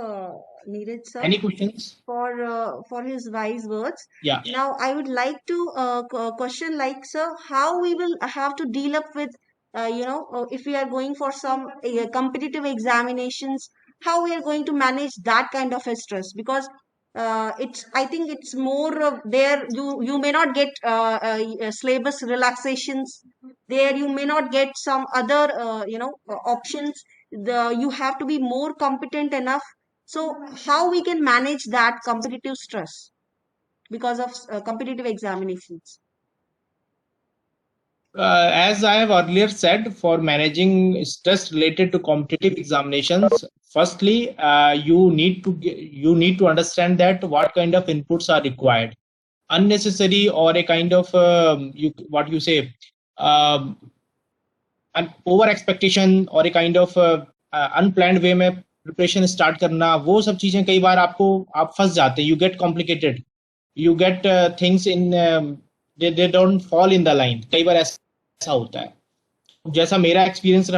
Neeraj sir Any questions? for his wise words. Yeah. Now I would like to question, like, sir, how we will have to deal up with if we are going for some competitive examinations, how we are going to manage that kind of a stress, because I think it's more there. You may not get syllabus relaxations. There you may not get some other options. You have to be more competent enough. So how we can manage that competitive stress because of competitive examinations? As I have earlier said, for managing stress related to competitive examinations, firstly, you need to understand that what kind of inputs are required. Unnecessary or a kind of um, an over expectation और एक kind of unplanned way में preparation start करना, वो सब चीजें कई बार आप फंस जाते हैं. You get complicated, you get things in they don't fall in the line. कई बार ऐसा होता है. जैसा मेरा एक्सपीरियंस रहा,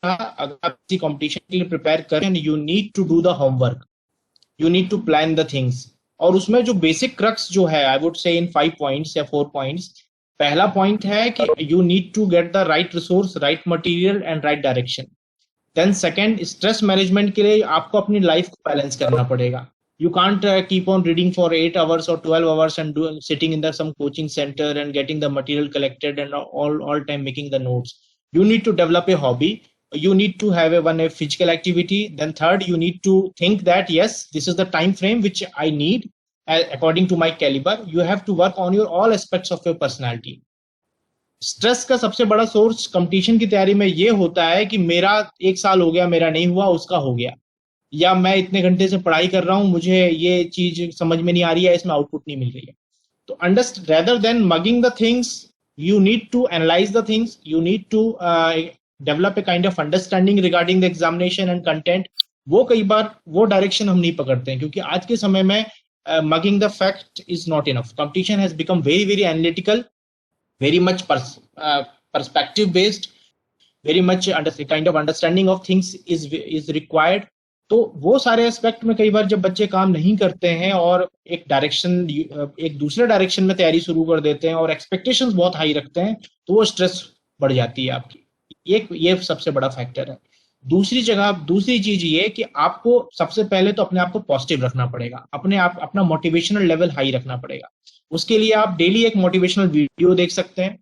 अगर आप किसी कंपटीशन के लिए प्रिपेयर करें, you need to do the homework, you need to plan the things. और उसमें जो बेसिक क्रक्स जो है, I would say in 5 points या 4 पॉइंट्स. पहला पॉइंट है कि you need to get the right resource, right material and right direction. Then second, stress management के लिए आपको अपनी लाइफ को बैलेंस करना पड़ेगा. You can't keep on reading for 8 hours or 12 hours and sitting in some coaching center and getting the material collected and all time making the notes. You need to develop a hobby. You need to have a physical activity. Then third, you need to think that yes, this is the time frame which I need according to my caliber. You have to work on your all aspects of your personality. Stress का सबसे बड़ा source competition की तैयारी में ये होता है कि मेरा 1 साल हो गया, मेरा नहीं हुआ, उसका हो गया, या मैं इतने घंटे से पढ़ाई कर रहा हूं, मुझे ये चीज समझ में नहीं आ रही है, इसमें आउटपुट नहीं मिल रही है. तो understand, rather than mugging the things, you need to analyze the things, you need to develop a kind of understanding regarding the examination and content. वो कई बार वो डायरेक्शन हम नहीं पकड़ते हैं, क्योंकि आज के समय में mugging the fact is not enough. Competition has become very analytical, very much perspective based, very much kind of understanding of things is required. तो वो सारे एस्पेक्ट में कई बार जब बच्चे काम नहीं करते हैं और एक दूसरे डायरेक्शन में तैयारी शुरू कर देते हैं और एक्सपेक्टेशंस बहुत हाई रखते हैं, तो वो स्ट्रेस बढ़ जाती है आपकी. ये सबसे बड़ा फैक्टर है. दूसरी चीज ये कि आपको सबसे पहले तो अपने आप को पॉजिटिव रखना पड़ेगा, अपना मोटिवेशनल लेवल हाई रखना पड़ेगा. उसके लिए आप डेली एक मोटिवेशनल वीडियो देख सकते हैं,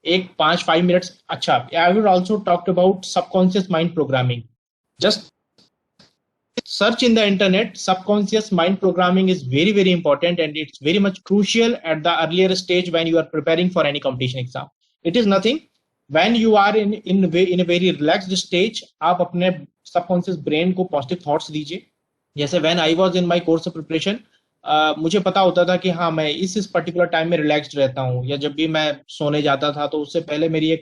एक 5 मिनट्स. अच्छा, I will also talk about subconscious mind programming. Just search in the internet. Subconscious mind programming is very important, and it's very much crucial at the earlier stage when you are preparing for any competition exam. It is nothing. When you are in a very relaxed stage, आप अपने subconscious brain को positive thoughts दीजिए. जैसे when I was in my course of preparation, मुझे पता होता था कि हाँ, मैं इस पर्टिकुलर टाइम में रिलैक्स्ड रहता हूँ, या जब भी मैं सोने जाता था तो उससे पहले मेरी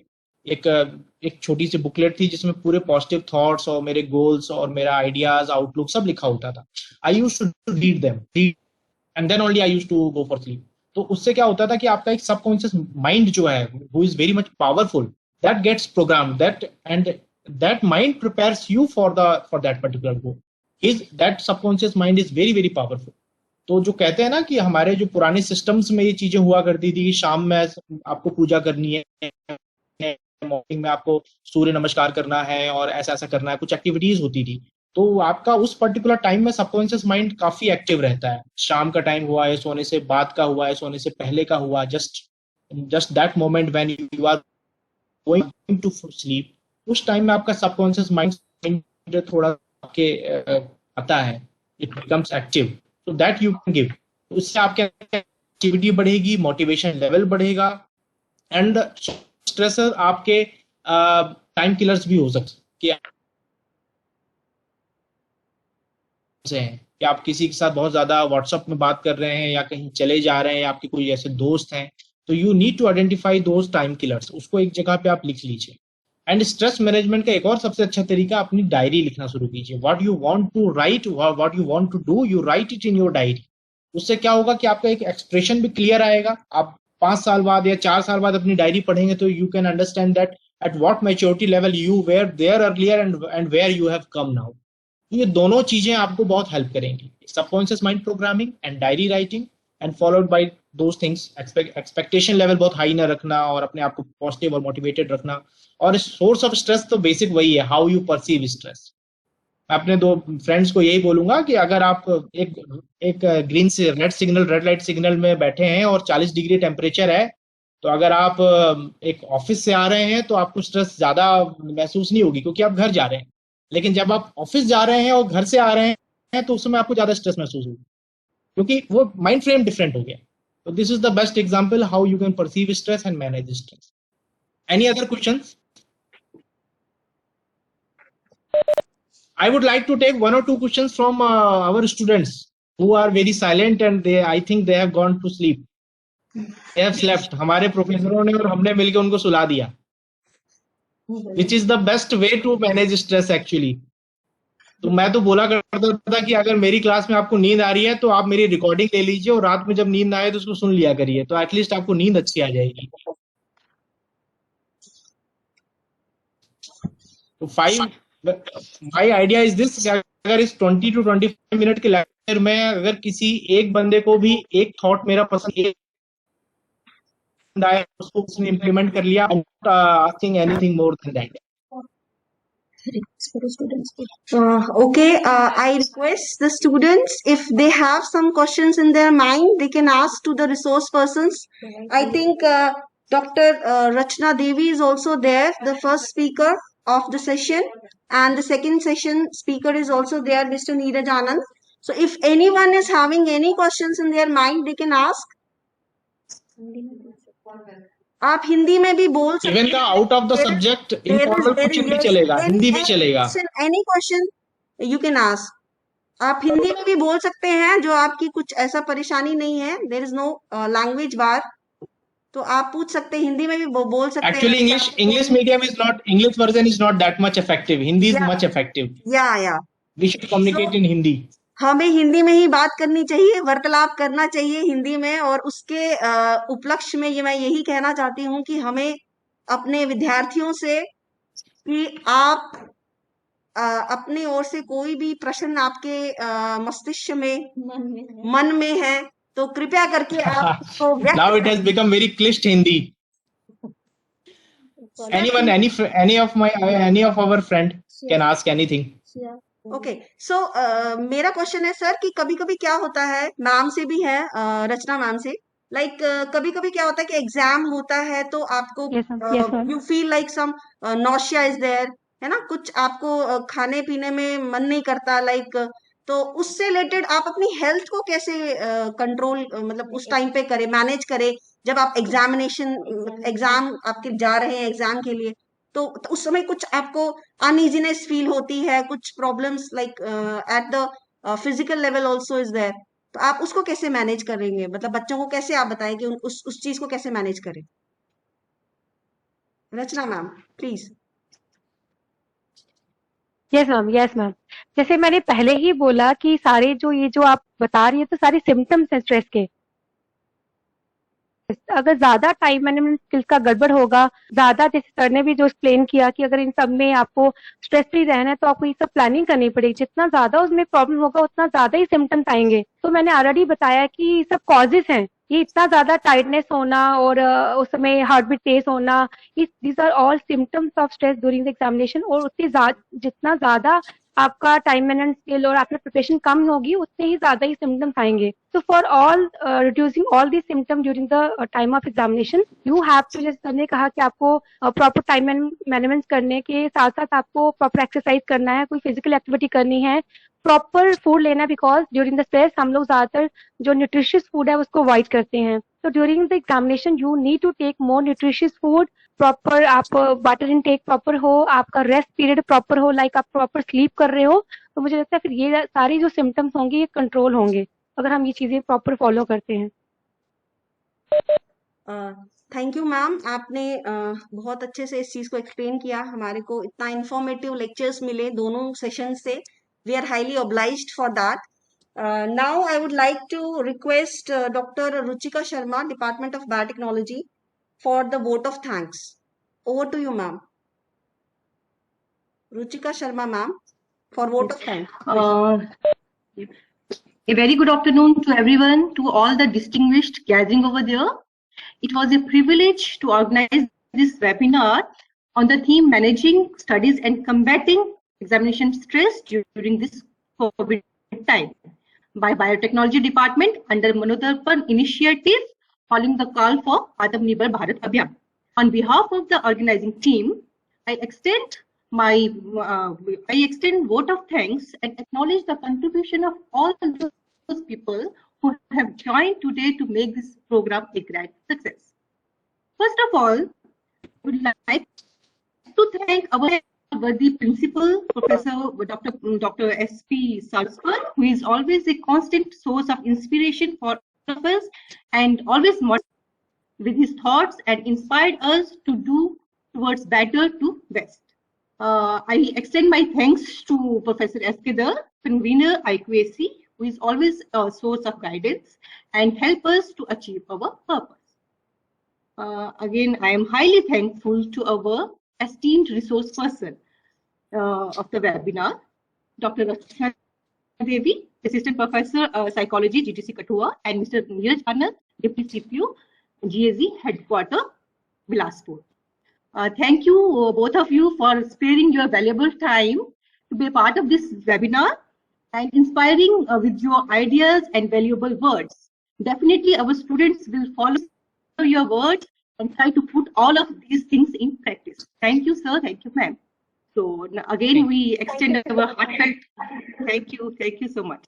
एक छोटी सी बुकलेट थी जिसमें पूरे पॉजिटिव थॉट्स और मेरे गोल्स और मेरा आइडियाज, आउटलुक सब लिखा होता था. I used to read them and then only I used to go for sleep. तो उससे क्या होता था कि आपका एक सबकॉन्शियस माइंड जो है, who is very much powerful, that gets programmed, that mind prepares you for that particular goal. That subconscious mind is very powerful. तो जो कहते हैं ना कि हमारे जो पुराने सिस्टम्स में ये चीजें हुआ करती थी कि शाम में आपको पूजा करनी है, मॉर्निंग में आपको सूर्य नमस्कार करना है और ऐसा करना है, कुछ एक्टिविटीज होती थी, तो आपका उस पर्टिकुलर टाइम में सबकॉन्शियस माइंड काफी एक्टिव रहता है. शाम का टाइम हुआ है, सोने से बाद का हुआ है, सोने से पहले का हुआ, just that moment when you are going to sleep, उस टाइम में आपका सबकॉन्शियस माइंड थोड़ा आपके आता है, it becomes active, so that you can give. उससे आपके एक्टिविटी बढ़ेगी, मोटिवेशन लेवल बढ़ेगा, एंड स्ट्रेसर आपके टाइम किलर्स भी हो सकते हैं कि आप किसी के साथ बहुत ज्यादा व्हाट्सएप में बात कर रहे हैं या कहीं चले जा रहे हैं या आपके कोई ऐसे दोस्त हैं, तो you need to identify those time killers, उसको एक जगह पे आप लिख लीजिए. एंड स्ट्रेस मैनेजमेंट का एक और सबसे अच्छा तरीका, अपनी डायरी लिखना शुरू कीजिए. What you want to write, what you want to do, you write it in your diary. उससे क्या होगा कि आपका एक एक्सप्रेशन भी क्लियर आएगा. आप 5 साल बाद या 4 साल बाद अपनी डायरी पढ़ेंगे तो you can understand that at what maturity level you were there earlier and where you have come now. ये दोनों चीजें आपको बहुत हेल्प करेंगी, subconscious mind programming and diary writing, and followed by those things. Expectation level बहुत high ना रखना और अपने आप को पॉजिटिव और मोटिवेटेड रखना. और सोर्स ऑफ स्ट्रेस तो बेसिक वही है, हाउ यू परसीव स्ट्रेस. मैं अपने दो फ्रेंड्स को यही बोलूंगा कि अगर आप एक ग्रीन से रेड लाइट सिग्नल में बैठे हैं और 40 डिग्री टेम्परेचर है, तो अगर आप एक ऑफिस से आ रहे हैं तो आपको स्ट्रेस ज्यादा महसूस नहीं होगी क्योंकि आप घर जा रहे हैं। लेकिन जब आप ऑफिस जा रहे हैं और घर से आ रहे हैं तो उस समय आपको ज्यादा स्ट्रेस महसूस होगी क्योंकि वो माइंड फ्रेम डिफरेंट हो गया। तो this is the best example how you can perceive stress and manage stress. Any other questions? I would like to take one or two questions from our students who are very silent and I think they have gone to sleep. They have slept. हमारे प्रोफेसरों ने और हमने मिलकर उनको सुला दिया. Which is the best way to manage stress actually. तो मैं तो बोला करता था कि अगर मेरी क्लास में आपको नींद आ रही है तो आप मेरी रिकॉर्डिंग ले लीजिए और रात में जब नींद ना आए तो उसको सुन लिया करिए, तो एटलीस्ट आपको नींद अच्छी आ जाएगी. तो माई आइडिया इज दिस, अगर इस 20 to 25 मिनट के लेक्चर में अगर किसी एक बंदे को भी एक थॉट मेरा पसंद आया उसको उसने इम्प्लीमेंट कर लिया, asking anything more than that. Okay, I request the students, if they have some questions in their mind, they can ask to the resource persons. I think Dr. Rachna Devi is also there, the first speaker of the session, and the second session speaker is also there, Mr. Neeraj Anand. So if anyone is having any questions in their mind, they can ask. आप हिंदी में भी बोल सकते हैं. Even the out of the subject informal कुछ भी चलेगा, हिंदी भी चलेगा. Any question you can ask. आप हिंदी में भी बोल सकते हैं जो आपकी कुछ ऐसा परेशानी नहीं है. There is no language bar. तो आप पूछ सकते हैं, हिंदी में भी बोल सकते हैं. Actually English medium is not, English version is not that much effective. Hindi is much effective. Yeah. We should communicate in Hindi. हमें हिंदी में ही बात करनी चाहिए, वार्तालाप करना चाहिए हिंदी में. और उसके उपलक्ष्य में मैं यही कहना चाहती हूँ कि हमें अपने विद्यार्थियों से कि आप अपनी ओर से कोई भी प्रश्न आपके मस्तिष्क में मन में है तो कृपया करके आप उसको व्यक्त. Now it has become very clished Hindi. Anyone, any of our friend can ask anything. Okay, so मेरा क्वेश्चन है सर कि कभी कभी क्या होता है, मैम से भी है, रचना मैम से, लाइक कभी कभी क्या होता है कि एग्जाम होता है तो आपको you feel like some nausea is there, है ना, कुछ आपको खाने पीने में मन नहीं करता, लाइक तो उससे रिलेटेड आप अपनी हेल्थ को कैसे कंट्रोल मतलब उस टाइम पे करें, मैनेज करें जब आप एग्जाम आपके जा रहे हैं एग्जाम के लिए, तो उस समय कुछ आपको अनइजीनेस फील होती है, कुछ problems like at the physical level also is there, तो आप उसको कैसे मैनेज करेंगे, मतलब बच्चों को कैसे आप बताएं कि उस चीज को कैसे मैनेज करें. रचना मैम प्लीज. Yes ma'am. जैसे मैंने पहले ही बोला कि सारे जो आप बता रही है तो सारे सिम्टम्स हैं स्ट्रेस के. अगर ज्यादा टाइम मैनेजमेंट स्किल्स का गड़बड़ होगा, ज्यादा, जैसे सर ने भी जो एक्सप्लेन किया कि अगर इन सब में आपको स्ट्रेस फ्री रहना है तो आपको ये सब प्लानिंग करनी पड़ेगी. जितना ज्यादा उसमें प्रॉब्लम होगा उतना ज्यादा ही सिम्टम्स आएंगे. तो मैंने ऑलरेडी बताया कि सब कॉजेज हैं. ये इतना ज्यादा टायर्डनेस होना और उस समय हार्ट बीट तेज होना, these are all symptoms of stress during the examination. और जितना ज्यादा आपका टाइम मैनेजमेंट स्किल और आपकी प्रिपरेशन कम होगी उतने ही ज्यादा ही सिम्टम्स आएंगे. तो for all reducing all the symptom during the time of examination you have to, जैसे सर ने कहा कि आपको प्रॉपर टाइम मैनेजमेंट करने के साथ साथ आपको प्रॉपर एक्सरसाइज करना है, कोई फिजिकल एक्टिविटी करनी है, प्रॉपर फूड लेना, बिकॉज ड्यूरिंग द स्ट्रेस हम लोग ज्यादातर जो न्यूट्रिशियस फूड है उसको अवॉइड करते हैं. तो during the examination you need to take more nutritious food, proper आप वाटर इनटेक प्रॉपर हो, आपका रेस्ट पीरियड प्रॉपर हो, लाइक आप प्रॉपर स्लीप कर रहे हो, तो मुझे लगता है फिर ये सारी जो सिम्टम्स होंगे ये कंट्रोल होंगे अगर हम ये चीजें प्रॉपर फॉलो करते हैं. थैंक यू मैम, आपने बहुत अच्छे से इस चीज को एक्सप्लेन किया. हमारे को इतना इंफॉर्मेटिव लेक्चर्स मिले दोनों सेशन से. We are highly obliged for that. Now I would like to request doctor Ruchika Sharma, department of biotechnology, for the vote of thanks. Over to you, ma'am. Ruchika Sharma, ma'am, for vote of thanks. A very good afternoon to everyone, to all the distinguished gathering over there. It was a privilege to organize this webinar on the theme Managing Studies and Combating examination stress during this COVID time by Biotechnology Department under Manodarpan initiative following the call for Atmanirbhar Bharat Abhiyan. On behalf of the organizing team, I extend vote of thanks and acknowledge the contribution of all those people who have joined today to make this program a grand success. First of all, I would like to thank our worthy principal, Professor Dr. S.P. Saraswat, who is always a constant source of inspiration for us and always with his thoughts and inspired us to do towards better to best. I extend my thanks to Professor S.K. Dhar, convener IQAC, who is always a source of guidance and help us to achieve our purpose. Again, I am highly thankful to our esteemed resource person of the webinar, Dr. Rachna Devi, Assistant Professor Psychology, GTC Kathua, and Mr. Neeraj Anand, Deputy CPU, GAZ Headquarter, Bilaspur. Thank you, both of you, for sparing your valuable time to be a part of this webinar and inspiring with your ideas and valuable words. Definitely, our students will follow your words and try to put all of these things in practice. Thank you, sir. Thank you, ma'am. So again, we extend our heartfelt thank you so much.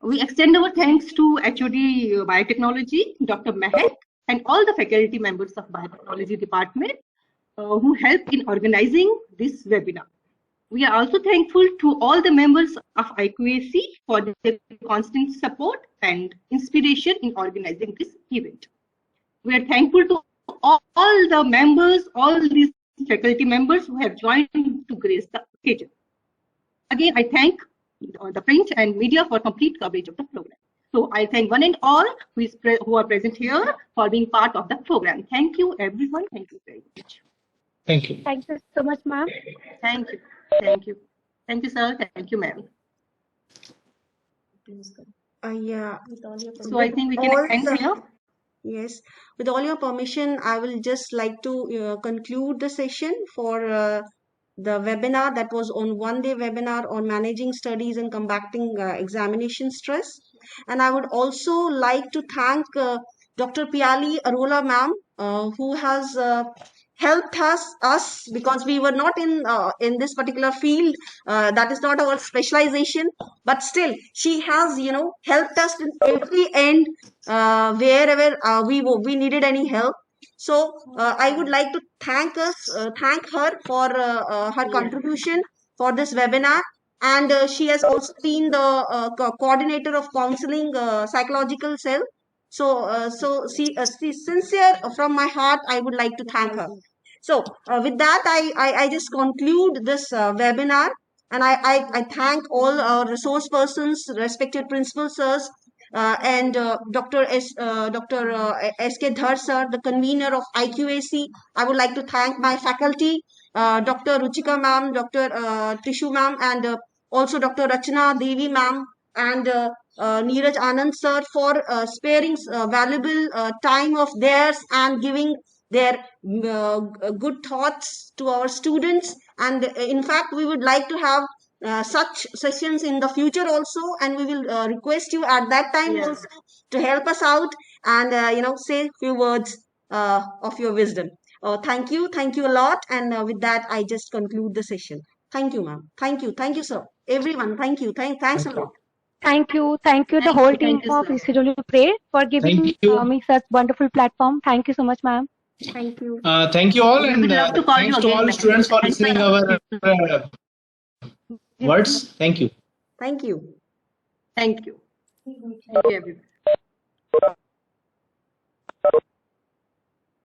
We extend our thanks to HOD Biotechnology, Dr. Mehak, and all the faculty members of Biotechnology Department who helped in organizing this webinar. We are also thankful to all the members of IQAC for their constant support and inspiration in organizing this event. We are thankful to all the members, all these faculty members who have joined to grace the occasion. Again, I thank the print and media for complete coverage of the program. So I thank one and all who are present here for being part of the program. Thank you, everyone. Thank you very much. Thank you. Thank you so much, ma'am. Thank you. Thank you. Thank you, sir. Thank you, ma'am. Yeah. So I think we can end here. Yes, with all your permission, I will just like to conclude the session for the webinar that was on one-day webinar on managing studies and combating examination stress. And I would also like to thank Dr. Piali Arola ma'am, who has helped us because we were not in this particular field. That is not our specialization, but still she has helped us in every end wherever we needed any help. So I would like to thank her for her contribution for this webinar. And she has also been the coordinator of counseling psychological cell. So she sincere from my heart, I would like to thank her. So with that, I just conclude this webinar, and I thank all our resource persons, respected principal sirs, and Dr. S.K. Dhar sir, the convener of IQAC. I would like to thank my faculty, Dr. Ruchika ma'am, Dr. Tishu ma'am, and also Dr. Rachna Devi ma'am, and Neeraj Anand sir for sparing valuable time of theirs and giving their good thoughts to our students. And in fact, we would like to have such sessions in the future also, and we will request you at that time also to help us out and say a few words of your wisdom. Thank you a lot, and with that I just conclude the session. Thank you, ma'am. Thank you, sir. Everyone, thanks a lot. Thank you the whole team of ECW Pray for giving me such wonderful platform. Thank you so much, ma'am. Thank you. Thank you all, and thanks to all students for listening our words. Thank you. Thank you. Thank you, everyone.